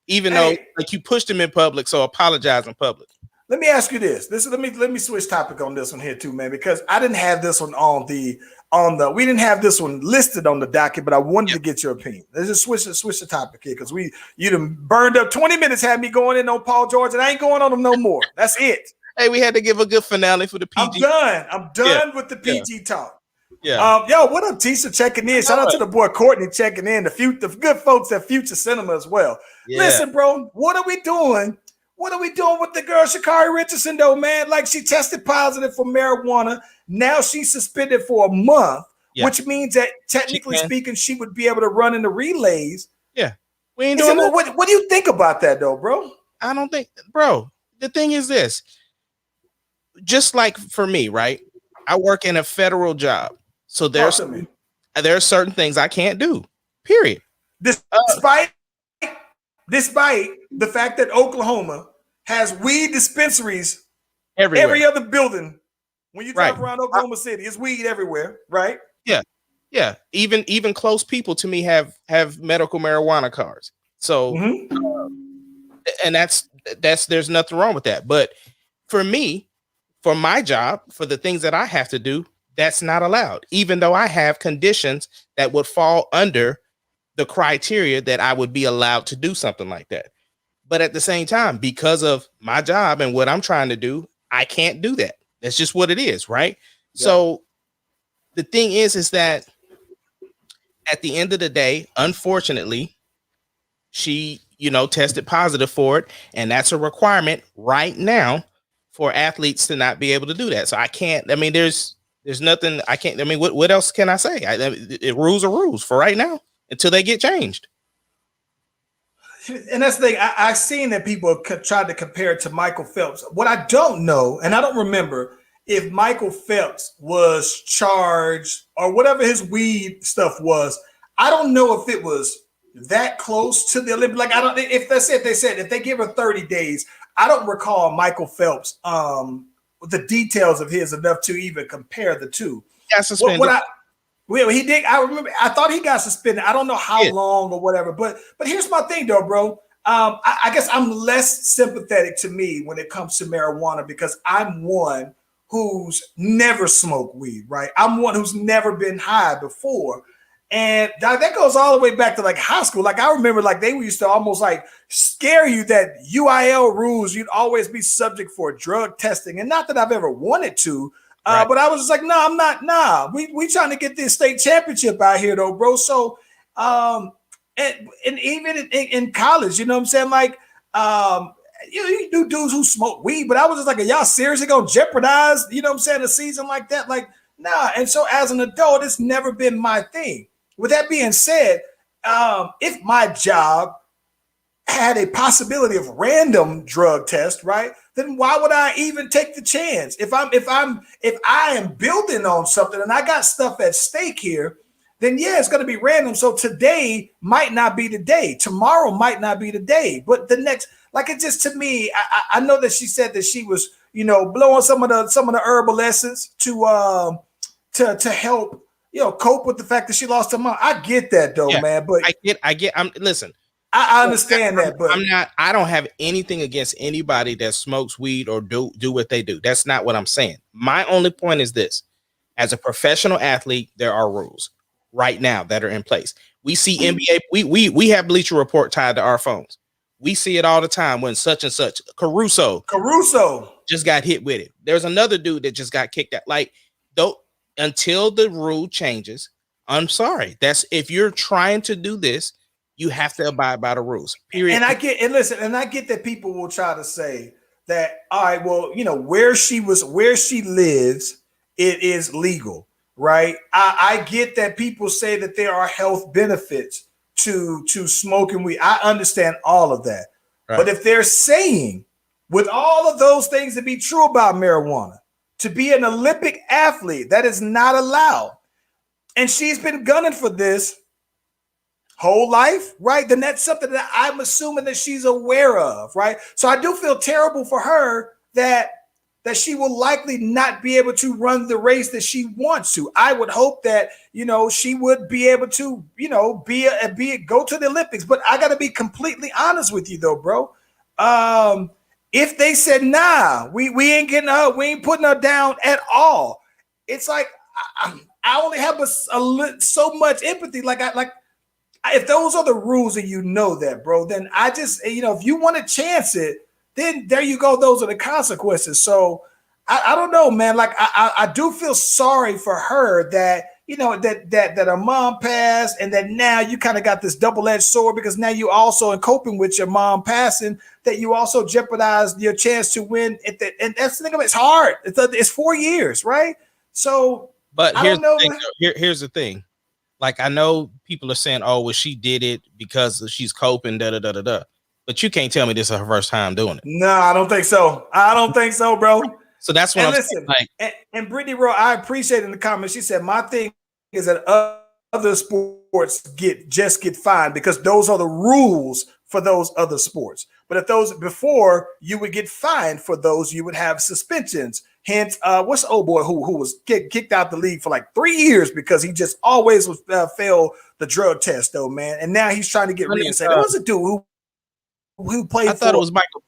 even though like you pushed him in public. So apologize in public. Let me ask you this. Let me switch topic on this one here too, man, because I didn't have this one we didn't have this one listed on the docket, but I wanted to get your opinion. Let's just switch the topic here because you done burned up 20 minutes, had me going in on Paul George, and I ain't going on him no more. That's it. Hey, we had to give a good finale for the PG. I'm done with the PG talk. Yeah. Yo, what up, Tisha checking in? Shout out to the boy Courtney checking in. The good folks at Future Cinema as well. Yeah. Listen, bro, what are we doing? What are we doing with the girl Sha'Carri Richardson, though, man? Like, she tested positive for marijuana. Now she's suspended for a month, which means that technically speaking, she would be able to run in the relays. Yeah. We ain't doing that. What do you think about that, though, bro? I don't think, bro, the thing is this. Just like for me, right? I work in a federal job. So there are certain things I can't do, period. Despite the fact that Oklahoma has weed dispensaries everywhere. Every other building. When you drive around Oklahoma City, it's weed everywhere, right? Yeah. Yeah. Even close people to me have medical marijuana cards. So and that's there's nothing wrong with that. But for me, for my job, for the things that I have to do, that's not allowed, even though I have conditions that would fall under the criteria that I would be allowed to do something like that. But at the same time, because of my job and what I'm trying to do, I can't do that. That's just what it is, right? Yeah. So the thing is that at the end of the day, unfortunately, she, tested positive for it. And that's a requirement right now for athletes to not be able to do that. So I can't, there's nothing I can't, what else can I say? Rules are rules for right now until they get changed. And that's the thing. I've seen that people tried to compare it to Michael Phelps. What I don't know, and I don't remember if Michael Phelps was charged or whatever his weed stuff was. I don't know if it was that close to the Olympic. Like, I don't. If that's it, they said if they give her 30 days, I don't recall Michael Phelps the details of his enough to even compare the two. Yeah, suspended. He did. I remember. I thought he got suspended. I don't know how long or whatever. But here's my thing, though, bro. I guess I'm less sympathetic to me when it comes to marijuana because I'm one who's never smoked weed. Right. I'm one who's never been high before, and that goes all the way back to like high school. Like I remember, like they used to almost like scare you that UIL rules you'd always be subject for drug testing, and not that I've ever wanted to. Right. But I was just like, no, I'm not. Nah, we trying to get this state championship out here, though, bro. So, and even in college, you know what I'm saying? Like, you do dudes who smoke weed, but I was just like, are y'all seriously gonna jeopardize, you know what I'm saying, a season like that? Like, nah. And so, as an adult, it's never been my thing. With that being said, if my job had a possibility of random drug test, right? Then why would I even take the chance? If I am building on something and I got stuff at stake here, then yeah, it's going to be random. So today might not be the day. Tomorrow might not be the day. But the next, like it just to me, I know that she said that she was, blowing some of the herbal essence to help, cope with the fact that she lost her mom. I get that though, man. But I get. Listen. I understand that, but I don't have anything against anybody that smokes weed or do what they do. That's not what I'm saying. My only point is this: as a professional athlete, there are rules right now that are in place. We see NBA. We have Bleacher Report tied to our phones. We see it all the time when such and such Caruso just got hit with it. There's another dude that just got kicked out. Like, until the rule changes, I'm sorry. That's if you're trying to do this. You have to abide by the rules. Period. And I get that people will try to say that, all right, well, where she lives, it is legal, right? I get that people say that there are health benefits to smoking weed. I understand all of that. Right. But if they're saying with all of those things to be true about marijuana, to be an Olympic athlete, that is not allowed. And she's been gunning for this whole life, right? Then that's something that I'm assuming that she's aware of, right? So I do feel terrible for her that she will likely not be able to run the race that she wants to. I would hope that, she would be able to, go to the Olympics. But I got to be completely honest with you though, bro. If they said, nah, we ain't getting her, we ain't putting her down at all. It's like, I only have so much empathy. If those are the rules and that, bro, then I just, if you want to chance it, then there you go. Those are the consequences. So I don't know, man. Like I do feel sorry for her that, that her mom passed and that now you kind of got this double-edged sword because now you also in coping with your mom passing that you also jeopardized your chance to win. And that's the thing of it. It's hard. It's 4 years, right? So, but here's the thing. Like, I know people are saying, oh, well, she did it because she's coping, da-da-da-da-da. But you can't tell me this is her first time doing it. No, I don't think so. Bro. So that's what I'm saying. Like, and Brittany Rowe, I appreciate in the comments. She said, my thing is that other sports get fined because those are the rules for those other sports. But if those before you would get fined for those, you would have suspensions. Hence, what's the old boy who was kicked out the league for like 3 years because he just always was failed the drug test, though, man. And now he's trying to get reinstated. There was a dude who played. I thought it was Michael.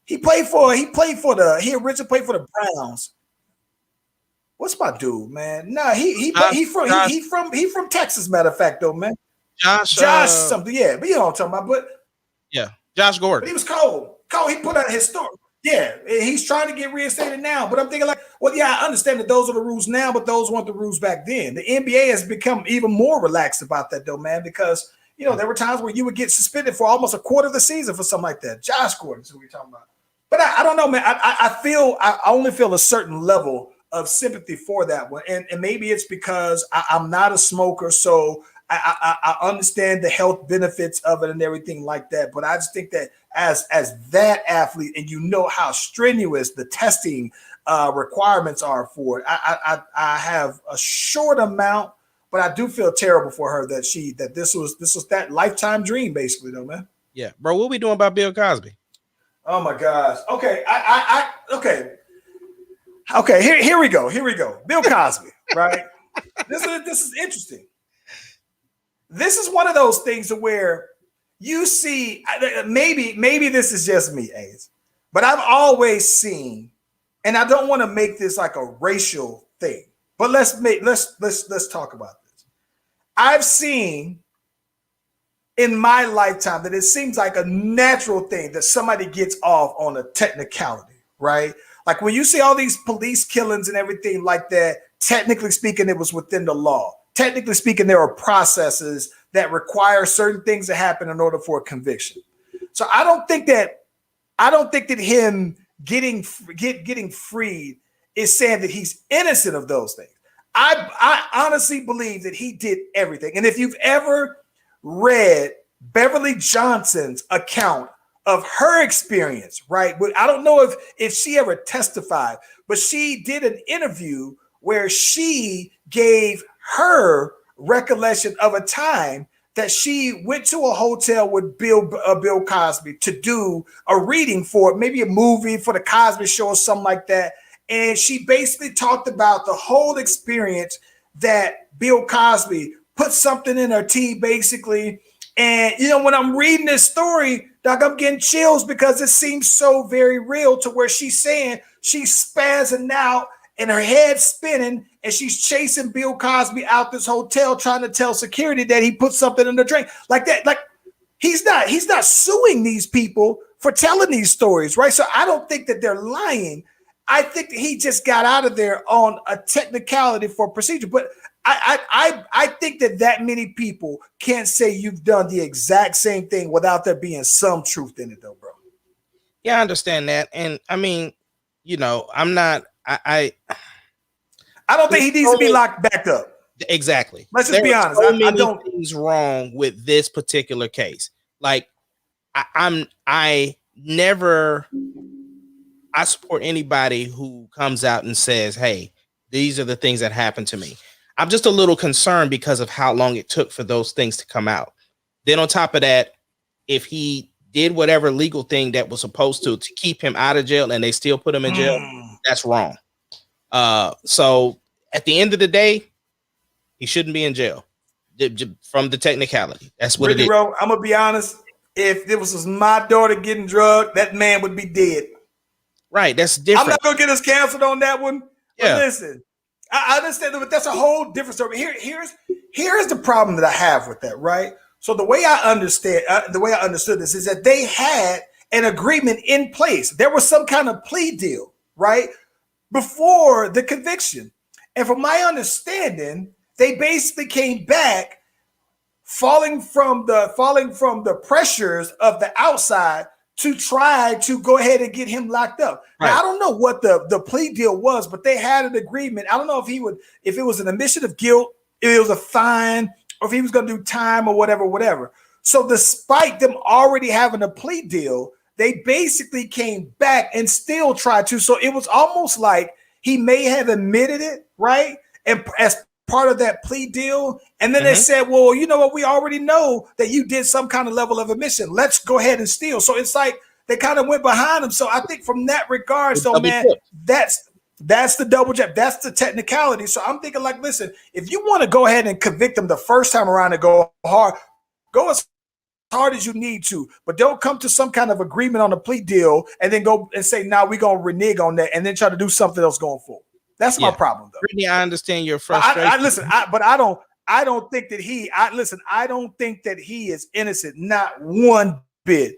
He originally played for the Browns. What's my dude, man? No, he from Texas. Matter of fact, though, man. Josh something, yeah. But you know what I'm talking about. But yeah, Josh Gordon. But he was cold. He put out his story. Yeah, he's trying to get reinstated now. But I'm thinking like, well, yeah, I understand that those are the rules now, but those weren't the rules back then. The NBA has become even more relaxed about that, though, man, because, there were times where you would get suspended for almost a quarter of the season for something like that. Josh Gordon is who we're talking about. But I don't know, man. I only feel a certain level of sympathy for that one. And maybe it's because I'm not a smoker, so I understand the health benefits of it and everything like that. But I just think that as that athlete, and how strenuous the testing requirements are for it, I have a short amount, but I do feel terrible for her that this was that lifetime dream, basically, though, man. Yeah, bro. What we doing about Bill Cosby? Oh my gosh. Okay. Okay. Here we go. Bill Cosby, right? This is interesting. This is one of those things where you see, maybe this is just me, Ace, but I've always seen, and I don't want to make this like a racial thing, but let's talk about this. I've seen in my lifetime that it seems like a natural thing that somebody gets off on a technicality, right? Like when you see all these police killings and everything like that, technically speaking, it was within the law. Technically speaking, there are processes that require certain things to happen in order for a conviction. So I don't think that him getting freed is saying that he's innocent of those things. I honestly believe that he did everything. And if you've ever read Beverly Johnson's account of her experience, right? I don't know if she ever testified, but she did an interview where she gave her recollection of a time that she went to a hotel with Bill Cosby to do a reading for maybe a movie for the Cosby Show or something like that. And she basically talked about the whole experience that Bill Cosby put something in her tea, basically. And, you know, when I'm reading this story, Doc, I'm getting chills because it seems so very real to where she's saying she's spazzing out and her head spinning and she's chasing Bill Cosby out this hotel trying to tell security that he put something in the drink like that. Like he's not suing these people for telling these stories, right? So I don't think that they're lying. I think that he just got out of there on a technicality for procedure. But I think that many people can't say you've done the exact same thing without there being some truth in it, though, bro. Yeah, I understand that. And I mean, you know, I'm not. I don't think he needs to be locked back up. Exactly. Let's just be honest. So many don't things wrong with this particular case. Like, I support anybody who comes out and says, "Hey, these are the things that happened to me." I'm just a little concerned because of how long it took for those things to come out. Then on top of that, if he did whatever legal thing that was supposed to keep him out of jail and they still put him in jail, that's wrong. So at the end of the day, he shouldn't be in jail from the technicality. That's what really, it is. Bro, I'm going to be honest. If this was my daughter getting drugged, that man would be dead. Right. That's different. I'm not going to get us canceled on that one. Yeah. But listen, I understand, but that's a whole different story. Here's the problem that I have with that, right? So the way I understood this is that they had an agreement in place. There was some kind of plea deal, right, before the conviction. And from my understanding, they basically came back falling from the pressures of the outside to try to go ahead and get him locked up. Right. Now, I don't know what the plea deal was, but they had an agreement. I don't know if it was an admission of guilt, if it was a fine, or if he was going to do time or whatever. So despite them already having a plea deal, they basically came back and still tried to. So it was almost like he may have admitted it, right? And as part of that plea deal. And then they said, well, you know what? We already know that you did some kind of level of admission. Let's go ahead and steal. So it's like they kind of went behind him. So I think from that regard, that's the double jab. That's the technicality. So I'm thinking like, listen, if you want to go ahead and convict them the first time around and go hard, go as hard as you need to, but don't come to some kind of agreement on a plea deal and then go and say, now we're going to renege on that and then try to do something else going forward. That's my problem, though. Brittany, I understand your frustration. I don't think that I don't think that he is innocent, not one bit.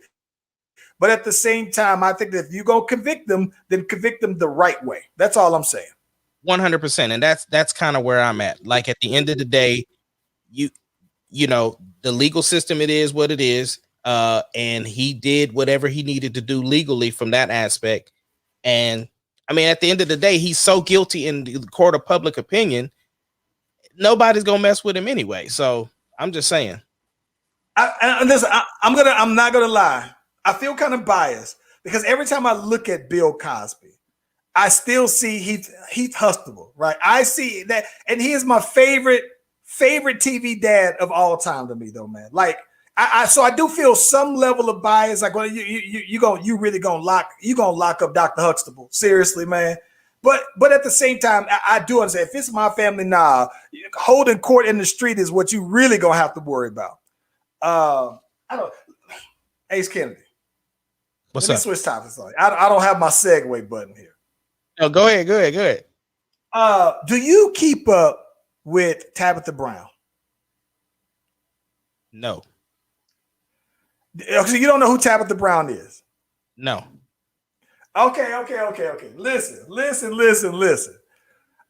But at the same time, I think that if you're going to convict them, then convict them the right way. That's all I'm saying. 100%. And that's kind of where I'm at. Like at the end of the day, you know, the legal system, it is what it is. And he did whatever he needed to do legally from that aspect. And I mean, at the end of the day, he's so guilty in the court of public opinion, nobody's going to mess with him anyway. So I'm just saying. I'm not going to lie. I feel kind of biased because every time I look at Bill Cosby, I still see Heath Hustable, right? I see that, and he is my favorite TV dad of all time to me, though, man. Like, so I do feel some level of bias. Like, well, you really gonna lock up Dr. Huxtable, seriously, man. But at the same time, I do understand if it's my family, holding court in the street is what you really gonna have to worry about. Ace Kennedy. What's Let me up? switch topics. I don't have my segue button here. No, go ahead. Do you keep up with Tabitha Brown? No. So you don't know who Tabitha Brown is? No. Okay. Listen.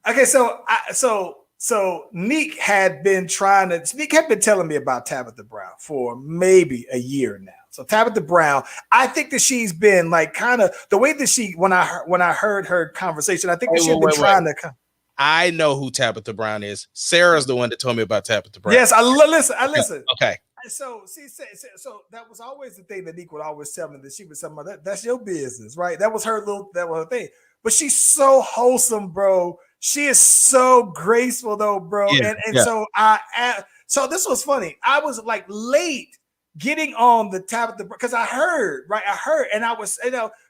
Okay, so Neek had been telling me about Tabitha Brown for maybe a year now. So Tabitha Brown, I think that she's been like kind of the way that she when I heard her conversation, I think that she's been trying to come. I know who Tabitha Brown is. Sarah's the one that told me about Tabitha Brown. Yes, I listen. Okay. So so that was always the thing that Nick would always tell me, that she was something like that's your business, right? That was her thing. But she's so wholesome, bro. She is so graceful though, bro. And so so this was funny. I was like late getting on the Tabitha, because I heard, and I was,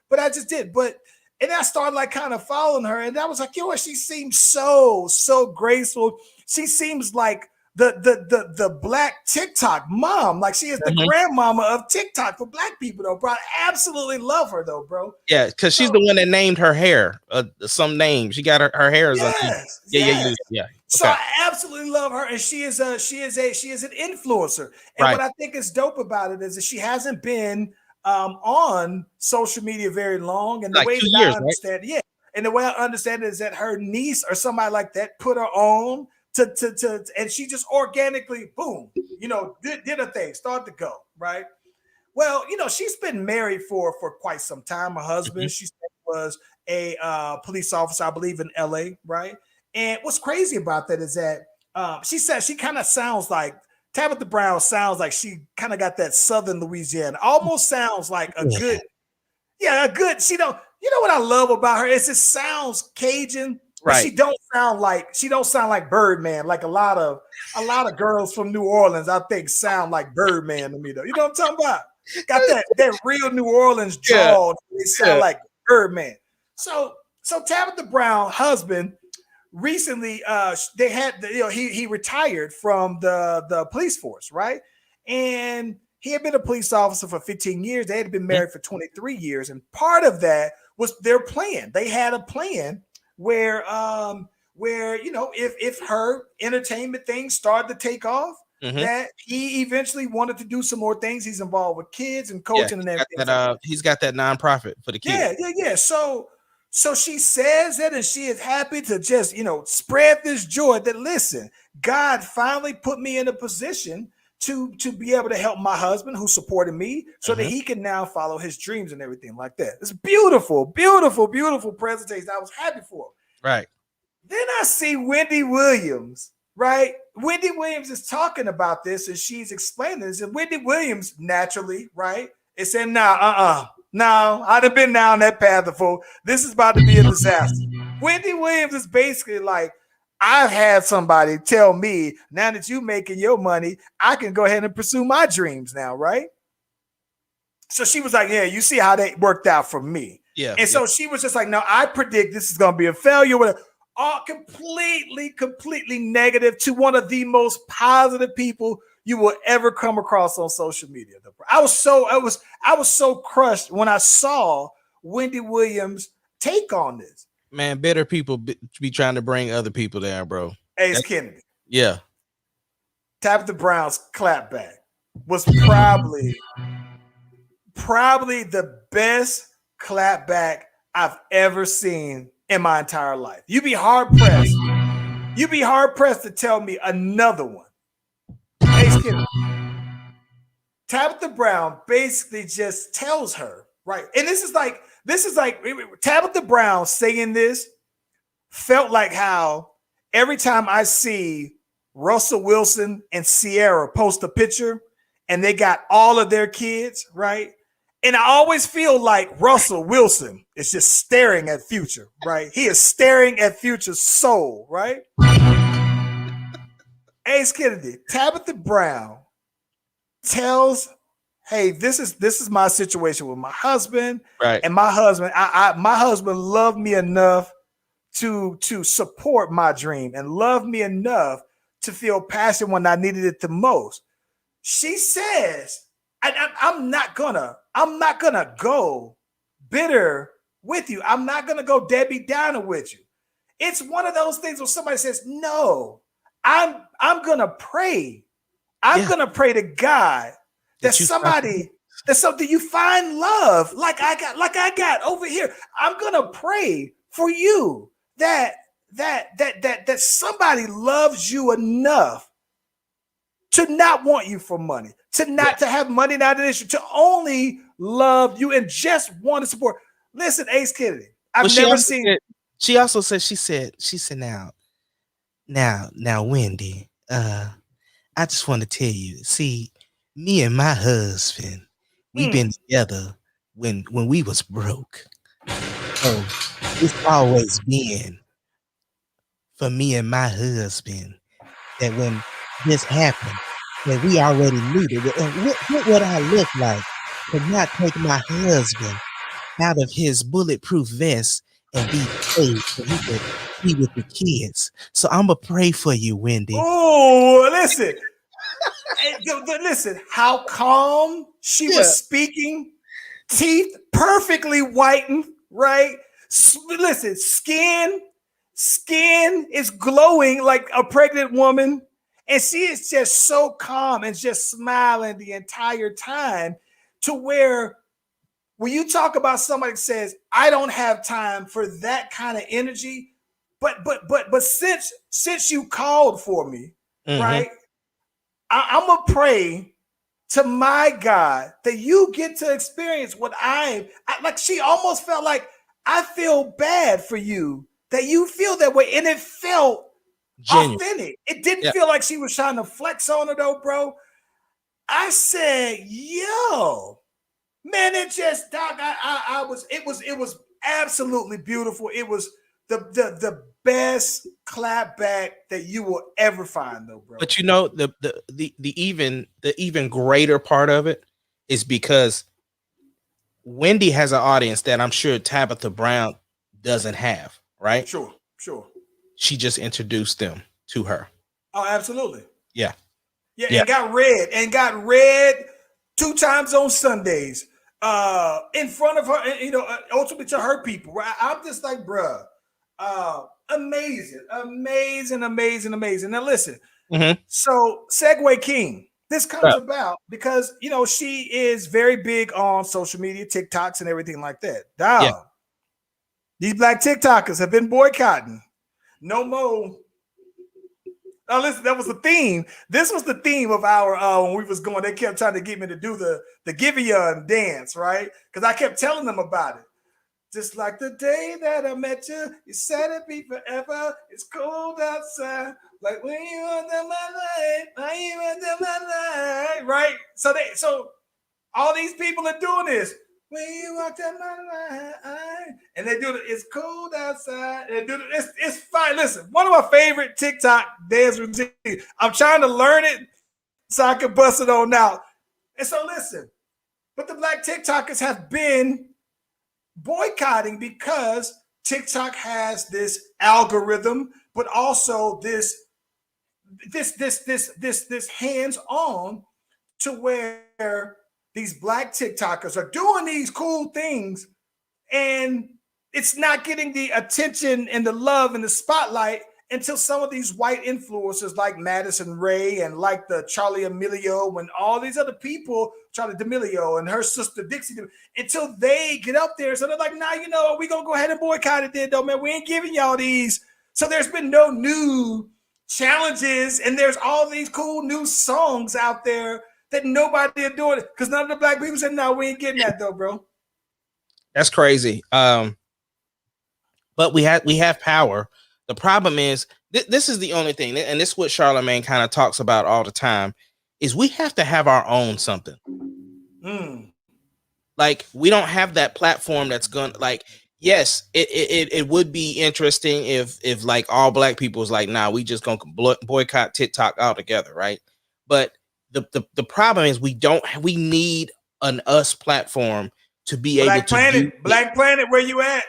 but I just did. But and I started like kind of following her, and I was like, she seems so graceful. She seems like the black TikTok mom, like she is the grandmama of TikTok for black people, though, bro. I absolutely love her, though, bro. Yeah, because she's the one that named her hair some name. She got her hair. Yeah. So I absolutely love her, and she is an influencer. And what I think is dope about it is that she hasn't been on social media very long, and the way that I understand, and the way I understand it is that her niece or somebody like that put her on to and she just organically, boom, did a thing, start to go, right? Well, she's been married for quite some time. Her husband, she said, was a police officer, I believe, in LA, right? And what's crazy about that is that she said she kind of sounds like Tabitha Brown sounds like she kind of got that Southern Louisiana, almost sounds like a good, she don't, what I love about her is it sounds Cajun, but she don't sound like Birdman, like a lot of girls from New Orleans, I think, sound like Birdman to me, though. You know what I'm talking about? Got that real New Orleans drawl. They sound like Birdman. So Tabitha Brown husband recently, they had he retired from the police force, right? And he had been a police officer for 15 years. They had been married for 23 years, and part of that was their plan. They had a plan where if her entertainment things started to take off, that he eventually wanted to do some more things. He's involved with kids and coaching and everything. He's got that nonprofit for the kids. Yeah. So she says that, and she is happy to just, spread this joy that, listen, God finally put me in a position to be able to help my husband, who supported me, so that he can now follow his dreams and everything like that. It's beautiful, beautiful, beautiful presentation. I was happy for him. Right. Then I see Wendy Williams, right? Wendy Williams is talking about this, and she's explaining this. And Wendy Williams, naturally, right, is saying, no, I'd have been down that path before. This is about to be a disaster. Wendy Williams is basically like, I've had somebody tell me, now that you're making your money, I can go ahead and pursue my dreams now, right? So she was like, yeah, you see how that worked out for me. Yeah. And so she was just like, no, I predict this is going to be a failure. All completely negative to one of the most positive people you will ever come across on social media. I was so crushed when I saw Wendy Williams' take on this. Man, better people be trying to bring other people down, bro. Ace Kennedy. Yeah. Tabitha Brown's clapback was probably the best clapback I've ever seen in my entire life. You'd be hard pressed to tell me another one. Ace Kennedy. Tabitha Brown basically just tells her, right? And this is like Tabitha Brown saying this felt like how every time I see Russell Wilson and Sierra post a picture and they got all of their kids, right? And I always feel like Russell Wilson is just staring at Future, right? He is staring at Future's soul, right? Ace Kennedy, Tabitha Brown tells, hey, this is my situation with my husband, right? And my husband, my husband loved me enough to support my dream and loved me enough to feel passion when I needed it the most. She says, I'm not gonna go bitter with you. I'm not gonna go Debbie Downer with you. It's one of those things where somebody says, no, I'm gonna pray. I'm gonna pray to God that something you find love like I got over here. I'm gonna pray for you that somebody loves you enough to not want you for money, to have money not an issue, to only love you and just want to support. Listen, Ace Kennedy, I've never seen it. She also said, she said, now, Wendy, I just want to tell you, see, me and my husband, we've been together when we was broke. So it's always been for me and my husband that when this happened, that we already knew that. And what would I look like to not take my husband out of his bulletproof vest and be safe so he could be with the kids? So I'm gonna pray for you, Wendy. Oh, listen. Listen, how calm she was speaking, teeth perfectly whitened, right? Listen, skin is glowing like a pregnant woman, and she is just so calm and just smiling the entire time, to where when you talk about somebody that says, I don't have time for that kind of energy, but since you called for me, right? I'm gonna pray to my God that you get to experience what I like. She almost felt like, I feel bad for you that you feel that way, and it felt genuine, authentic. It didn't feel like she was trying to flex on her though, bro. I said, yo, man, it just, Doc, it was absolutely beautiful. It was the best clapback that you will ever find, though, bro. But you know, the even greater part of it is because Wendy has an audience that I'm sure Tabitha Brown doesn't have, right? Sure. She just introduced them to her. Oh, absolutely. Yeah. And got read 2 times on Sundays in front of her, ultimately to her people. Right? I'm just like, bruh, amazing. Now listen, so Segway King, this comes about because, she is very big on social media, TikToks and everything like that. Dog, these black TikTokers have been boycotting. No more. Now listen, that was the theme. This was the theme of our when we was going. They kept trying to get me to do the Giveon dance, right? Because I kept telling them about it. Just like the day that I met you, you said it'd be forever. It's cold outside. Like when you under my light, right? So all these people are doing this. When you walk down my line, and they do it. It's cold outside. They do it. It's fine. Listen, one of my favorite TikTok dance routines. I'm trying to learn it so I can bust it on out. And so listen, but the black TikTokers have been boycotting because TikTok has this algorithm, but also this hands-on to where these black TikTokers are doing these cool things, and it's not getting the attention and the love and the spotlight until some of these white influencers like Madison Rae and like the Charlie D'Amelio and all these other people, Charlie D'Amelio and her sister Dixie, until they get up there. So they're like, nah, we're going to go ahead and boycott it then, though, man. We ain't giving y'all these. So there's been no new challenges, and there's all these cool new songs out there that nobody are doing it because none of the black people said, no, we ain't getting that though, bro. That's crazy. But we have power. The problem is this is the only thing, and this is what Charlemagne kind of talks about all the time, is we have to have our own something. Like we don't have that platform that's gonna, like, yes, it would be interesting if like all black people was like, nah, we just gonna boycott TikTok altogether, right? But the problem is we need an us platform to be able to Black Planet, where you at?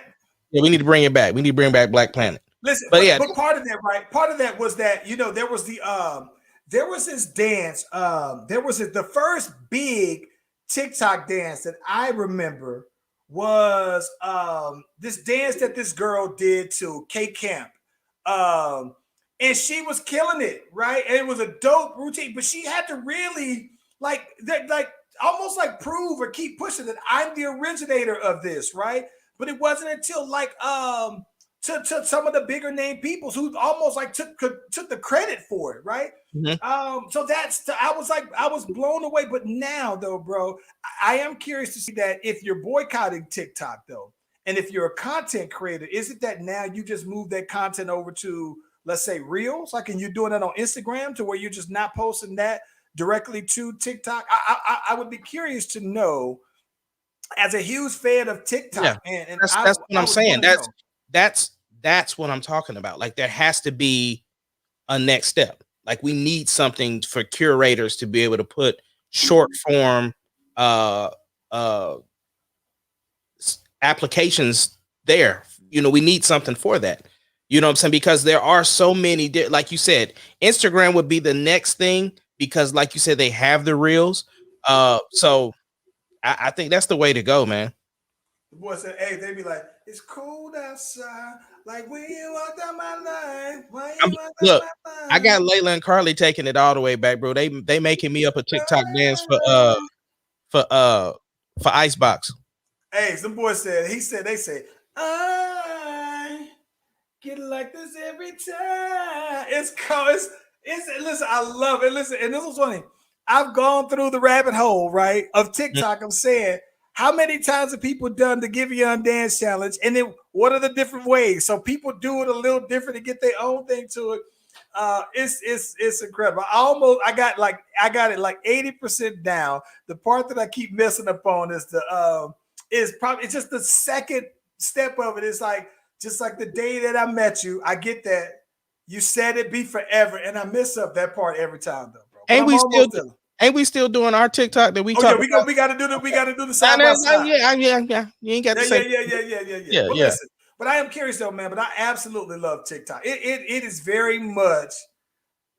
Yeah, we need to bring it back. We need to bring back Black Planet. Listen, but part of that, right? Part of that was that, there was there was this dance. There was the first big TikTok dance that I remember was this dance that this girl did to K Camp. And she was killing it, right? And it was a dope routine, but she had to really almost like prove or keep pushing that I'm the originator of this, right? But it wasn't until to some of the bigger name peoples who almost like took the credit for it, right? So I was blown away. But now though, bro, I am curious to see that if you're boycotting TikTok though, and if you're a content creator, is it that now you just move that content over to, let's say, Reels, like, and you're doing that on Instagram to where you're just not posting that directly to TikTok? I would be curious to know, as a huge fan of TikTok, and that's what I'm saying. That's what I'm talking about. Like, there has to be a next step. Like, we need something for curators to be able to put short form applications there. We need something for that. You know what I'm saying? Because there are so many, like you said, Instagram would be the next thing, because like you said, they have the reels. So I think that's the way to go, man. The boy said, hey, they be like, it's cold outside. Like, when you walk down my line, look, I got Layla and Carly taking it all the way back, bro. They making me up a TikTok dance for Icebox. Hey, some boy said, they say, I get like this every time. It's cold. Listen, I love it. Listen, and this was funny. I've gone through the rabbit hole, right, of TikTok. I'm saying, how many times have people done the Give You a Dance challenge? And then what are the different ways? So people do it a little different to get their own thing to it. It's incredible. I got it like 80% down. The part that I keep messing up on is it's just the second step of it. It's like, just like the day that I met you, I get that. You said it be forever, and I mess up that part every time, though, bro. Ain't we still doing our TikTok that we talk? Yeah, we got to do the side by side. Yeah. You ain't got to say. Yeah. Well, listen, but I am curious though, man. But I absolutely love TikTok. It is very much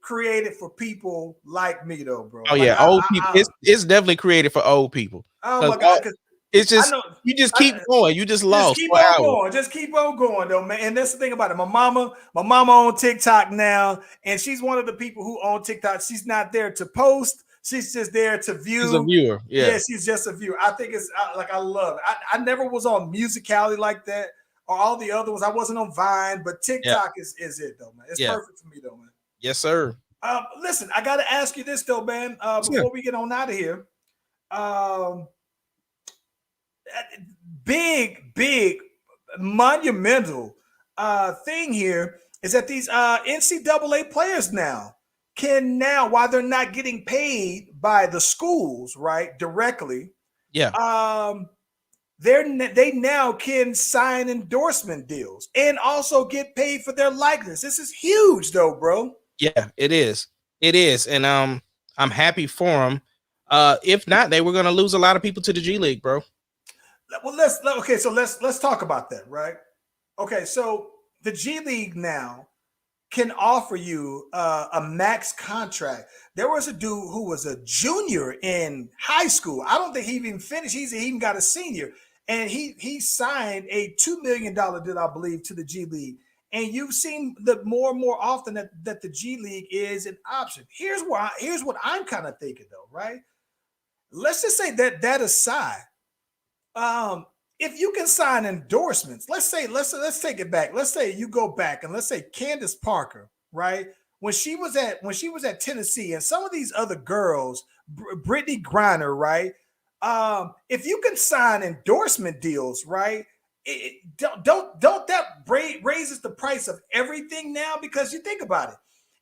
created for people like me, though, bro. Oh yeah, old people. It's definitely created for old people. Oh my God. It's just you just keep going. You just lost. Just keep on going, though, man. And that's the thing about it. My mama on TikTok now, and she's one of the people who on TikTok. She's not there to post. She's just there to view. She's a viewer. Yeah, she's just a viewer. I think it's I love it. I never was on Musicality like that, or all the other ones. I wasn't on Vine, but TikTok is it, though, man. It's perfect for me, though, man. Yes, sir. Listen, I got to ask you this, though, man, before we get on out of here. Big monumental thing here is that these NCAA players can while they're not getting paid by the schools, right, directly, they now can sign endorsement deals and also get paid for their likeness. This is huge, though, bro. Yeah, it is, and I'm happy for them. If not, they were going to lose a lot of people to the G League, bro. Well, let's talk about that, right? Okay, so the G League now can offer you a max contract. There was a dude who was a junior in high school. I don't think he even finished. He even got a senior, and he signed a $2 million deal, I believe, to the G League. And you've seen the more and more often that the G League is an option. Here's what I'm kind of thinking, though, right? Let's just say that aside. If you can sign endorsements, let's take it back. Let's say you go back and let's say Candace Parker, right? When she was at Tennessee, and some of these other girls, Brittany Griner, right? If you can sign endorsement deals, right? Don't that raises the price of everything now? Because you think about it.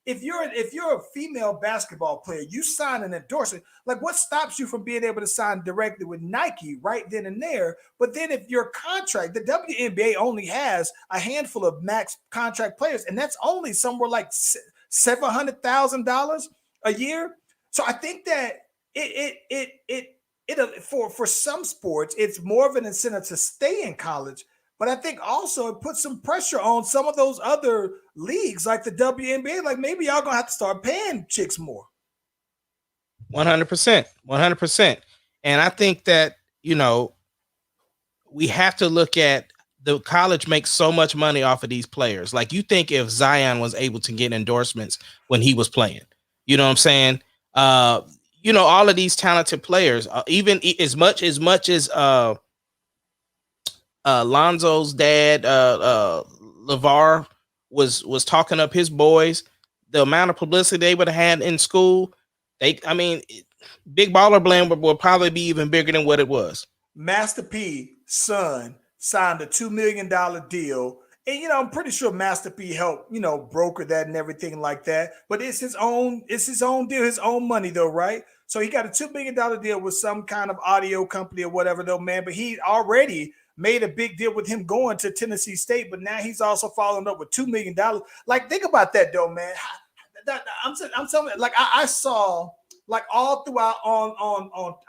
If you're a female basketball player, you sign an endorsement. Like, what stops you from being able to sign directly with Nike right then and there? But then if your contract, the WNBA only has a handful of max contract players, and that's only somewhere like $700,000 a year. So I think that it for some sports, it's more of an incentive to stay in college. But I think also it puts some pressure on some of those other leagues like the WNBA. Like, maybe y'all gonna have to start paying chicks more. 100%. And I think that, we have to look at the college makes so much money off of these players. Like, you think if Zion was able to get endorsements when he was playing, you know what I'm saying? All of these talented players, even as much as Lonzo's dad, LeVar was talking up his boys, the amount of publicity they would have had in school, Big Baller Blend will probably be even bigger than what it was. Master P's son signed a $2 million deal And I'm pretty sure Master P helped, broker that and everything like that. But it's his own deal, his own money though, right? So he got a $2 million deal with some kind of audio company or whatever though, man. But he already made a big deal with him going to Tennessee State, but now he's also following up with $2 million. Like, think about that though, man. I'm telling you, like I saw like all throughout on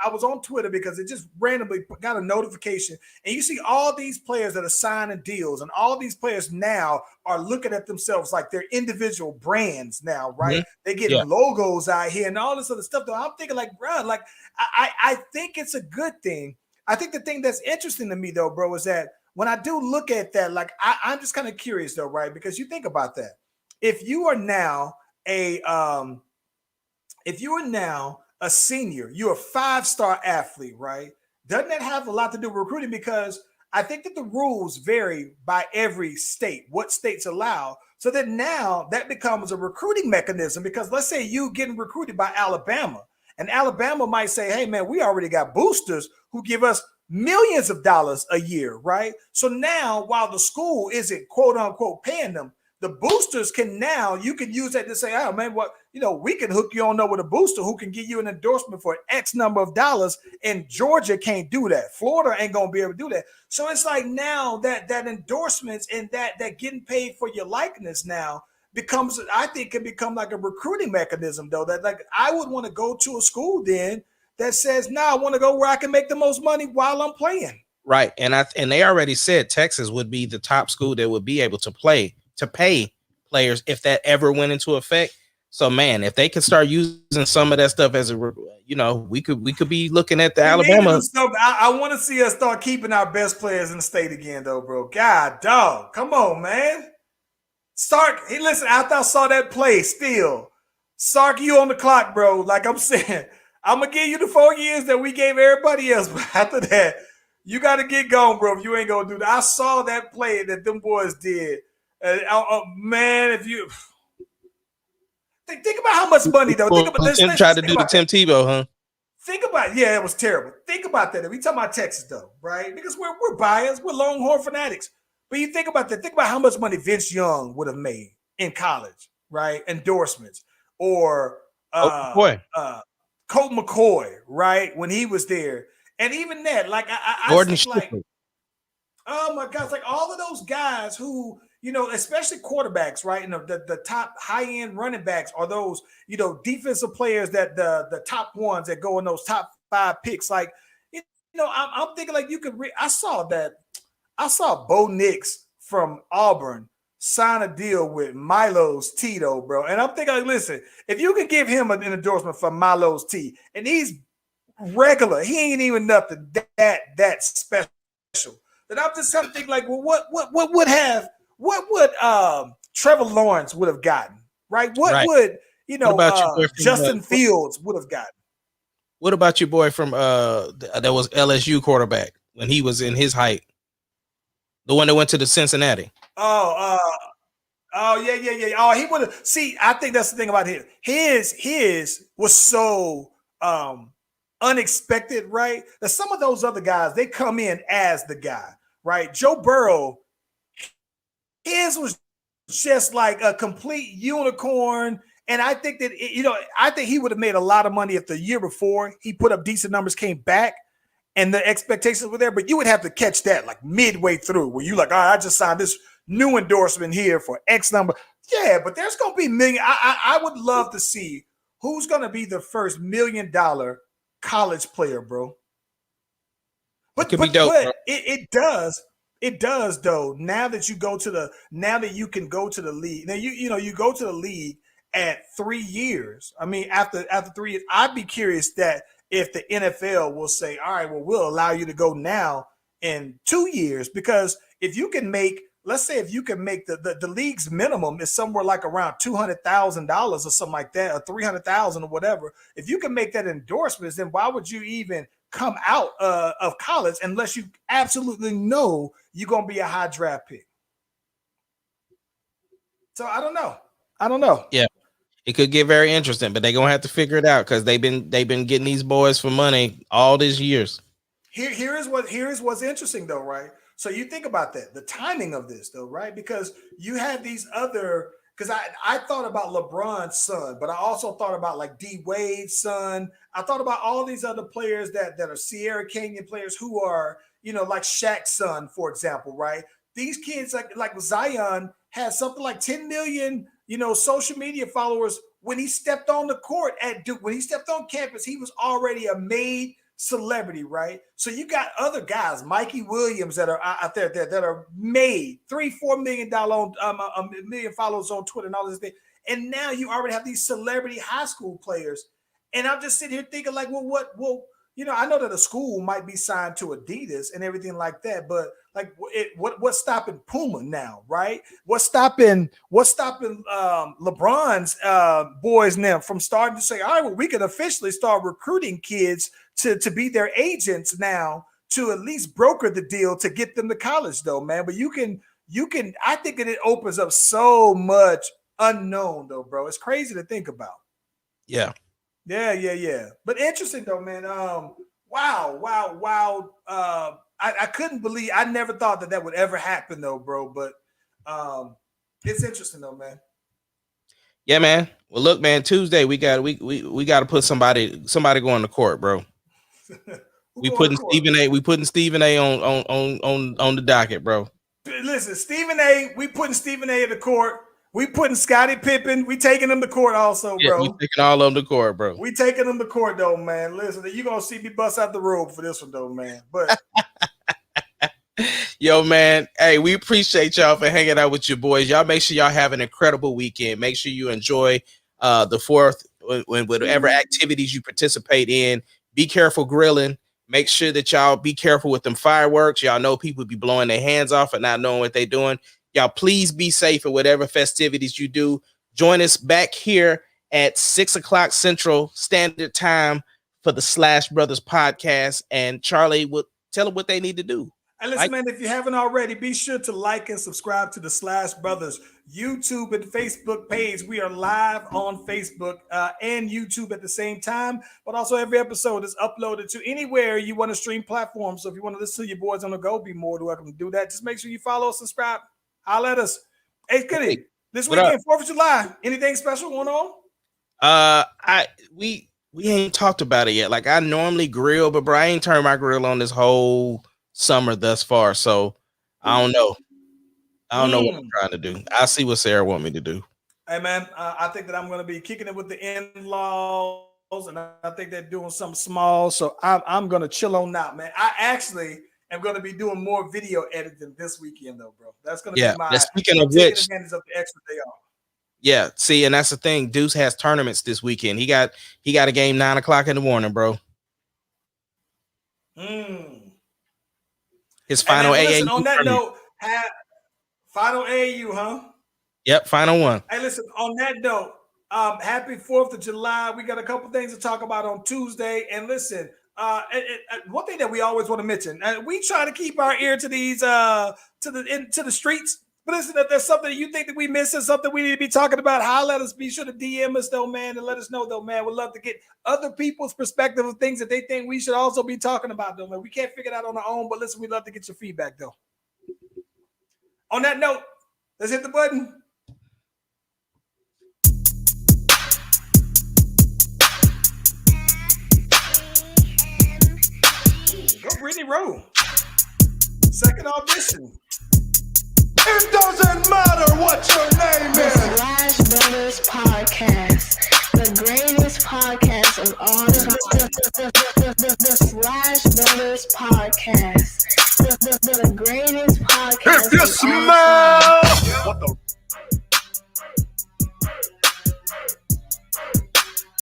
I was on Twitter because it just randomly got a notification, and you see all these players that are signing deals, and all these players now are looking at themselves like they're individual brands now, right? Mm-hmm. They're getting logos out here and all this other stuff. Though I'm thinking like, bro, like I think it's a good thing. I think the thing that's interesting to me though, bro, is that when I do look at that, like I'm just kind of curious though, right? Because you think about that. If you are now a senior, you're a 5-star athlete, right? Doesn't that have a lot to do with recruiting? Because I think that the rules vary by every state, what states allow. So that now that becomes a recruiting mechanism, because let's say you getting recruited by Alabama, and Alabama might say, hey, man, we already got boosters who give us millions of dollars a year, right? So now while the school isn't quote unquote paying them, the boosters you can use that to say, oh man, we can hook you on up with a booster who can give you an endorsement for X number of dollars, and Georgia can't do that. Florida ain't gonna be able to do that. So it's like now that endorsements and that getting paid for your likeness now becomes, I think, can become like a recruiting mechanism though. That like I would want to go to a school then that says, no, I want to go where I can make the most money while I'm playing. Right, and they already said Texas would be the top school that would be able to pay players if that ever went into effect. So man, if they could start using some of that stuff as we could be looking at the Alabama. I want to see us start keeping our best players in the state again though, bro. God dog, come on, man. Sark, hey, listen, after I saw that play, still, Sark, you on the clock, bro. Like I'm saying, I'm gonna give you the 4 years that we gave everybody else, but after that, you got to get going, bro. If you ain't gonna do that, I saw that play that them boys did. Man, if you think about how much money though. Think about this. Try to do the Tim Tebow, huh? Think about it was terrible. Think about that. If we talking about Texas though, right? Because we're biased, we're Longhorn fanatics. But you think about that. Think about how much money Vince Young would have made in college, right? Endorsements, or Colt McCoy, right? When he was there, and even that, like Gordon like, oh my gosh, like all of those guys who, especially quarterbacks, right? And the top high-end running backs are those, defensive players that the top ones that go in those top 5 picks. Like, I'm thinking like you could I saw Bo Nix from Auburn sign a deal with Milo's Tito, bro. And I'm thinking like, listen, if you can give him an endorsement for Milo's T, and he's regular, he ain't even nothing that special. Then I'm just trying to think like, well, what would Trevor Lawrence would have gotten, right? What would Justin Fields would have gotten? What about your boy from that was LSU quarterback when he was in his height, the one that went to the Cincinnati? Yeah. Oh, he would have. See, I think that's the thing about him. His was so unexpected, right? That some of those other guys, they come in as the guy, right? Joe Burrow, his was just like a complete unicorn. And I think that, I think he would have made a lot of money if the year before he put up decent numbers, came back, and the expectations were there. But you would have to catch that like midway through where you like, all right, I just signed this new endorsement here for X number. Yeah, but there's going to be million. I would love to see who's going to be the first $1 million college player, bro. But it could be dope, bro. It does though. Now that you can go to the league. Now you go to the league at 3 years. I mean, after 3 years, I'd be curious that if the NFL will say, all right, well, we'll allow you to go now in 2 years, because if you can make, let's say if you can make the league's minimum is somewhere like around $200,000 or something like that, or $300,000 or whatever. If you can make that endorsements, then why would you even come out of college unless you absolutely know you're going to be a high draft pick? So I don't know. Yeah, it could get very interesting, but they're gonna have to figure it out because they've been getting these boys for money all these years. Here is what's interesting though, right? So you think about that, the timing of this though, right? Because you have these other, because I thought about LeBron's son, but I also thought about like D Wade's son. I thought about all these other players that are Sierra Canyon players who are, like Shaq's son, for example, right? These kids like Zion had something like 10 million, social media followers when he stepped on the court at Duke. When he stepped on campus, he was already a made celebrity, right? So you got other guys, Mikey Williams, that are out there that are made $3-4 million on a million followers on Twitter and all this thing. And now you already have these celebrity high school players. And I'm just sitting here thinking, like, I know that a school might be signed to Adidas and everything like that, but like, what's stopping Puma now, right? What's stopping LeBron's boys now from starting to say, all right, well, we can officially start recruiting kids to be their agents now, to at least broker the deal to get them to college, though, man. But you can. I think that it opens up so much unknown, though, bro. It's crazy to think about. Yeah. But interesting though, man. Wow. I couldn't believe. I never thought that would ever happen, though, bro. But it's interesting though, man. Yeah, man. Well, look, man. Tuesday we got to put somebody going to court, bro. We putting Stephen A on the docket, bro. Listen, Stephen A. We putting Stephen A. in the court. We putting Scottie Pippen. We taking them to court also, bro. We taking all of them to court, bro. We taking them to court, though, man. Listen, you gonna see me bust out the robe for this one, though, man. But yo, man. Hey, we appreciate y'all for hanging out with your boys. Y'all make sure y'all have an incredible weekend. Make sure you enjoy the 4th when whatever activities you participate in. Be careful grilling. Make sure that y'all be careful with them fireworks. Y'all know people be blowing their hands off and not knowing what they're doing. Y'all please be safe at whatever festivities you do. Join us back here at 6:00 Central Standard Time for the Slash Brothers podcast. And Charlie will tell them what they need to do. And listen, man, if you haven't already, be sure to like and subscribe to the Slash Brothers YouTube and Facebook page. We are live on Facebook and YouTube at the same time, but also every episode is uploaded to anywhere you want to stream platforms. So if you want to listen to your boys on the go, be more than welcome to do that. Just make sure you follow, subscribe, holler at us. Hey, Goody, this weekend, 4th of July, anything special going on? We ain't talked about it yet. Like, I normally grill, but bro, I ain't turned my grill on this whole summer thus far, so I don't know. I don't know what I'm trying to do. I'll see what Sarah want me to do. Hey, man, I think that I'm going to be kicking it with the in-laws, and I think they're doing something small, so I'm going to chill on out, man. I actually am going to be doing more video editing this weekend, though, bro. That's going to be my speaking of which, advantage of the extra day off. Yeah, see, and that's the thing. Deuce has tournaments this weekend. He got a game 9:00 in the morning, bro. His final AAU. Listen, on that note, final AAU, huh? Yep, final one. Hey, listen, on that note, happy 4th of July. We got a couple things to talk about on Tuesday. And listen, one thing that we always want to mention, we try to keep our ear to these to the streets. But listen, if there's something you think that we missing, something we need to be talking about, let us, be sure to DM us, though, man, and let us know, though, man. We'd love to get other people's perspective of things that they think we should also be talking about, though, man. We can't figure it out on our own, but listen, we'd love to get your feedback, though. On that note, let's hit the button. Go, Brittany Rowe. Second audition. It doesn't matter what your name The is. Slash Brothers Podcast, the greatest podcast of all time. The Slash Brothers Podcast, the greatest podcast. If you of all time. smell what the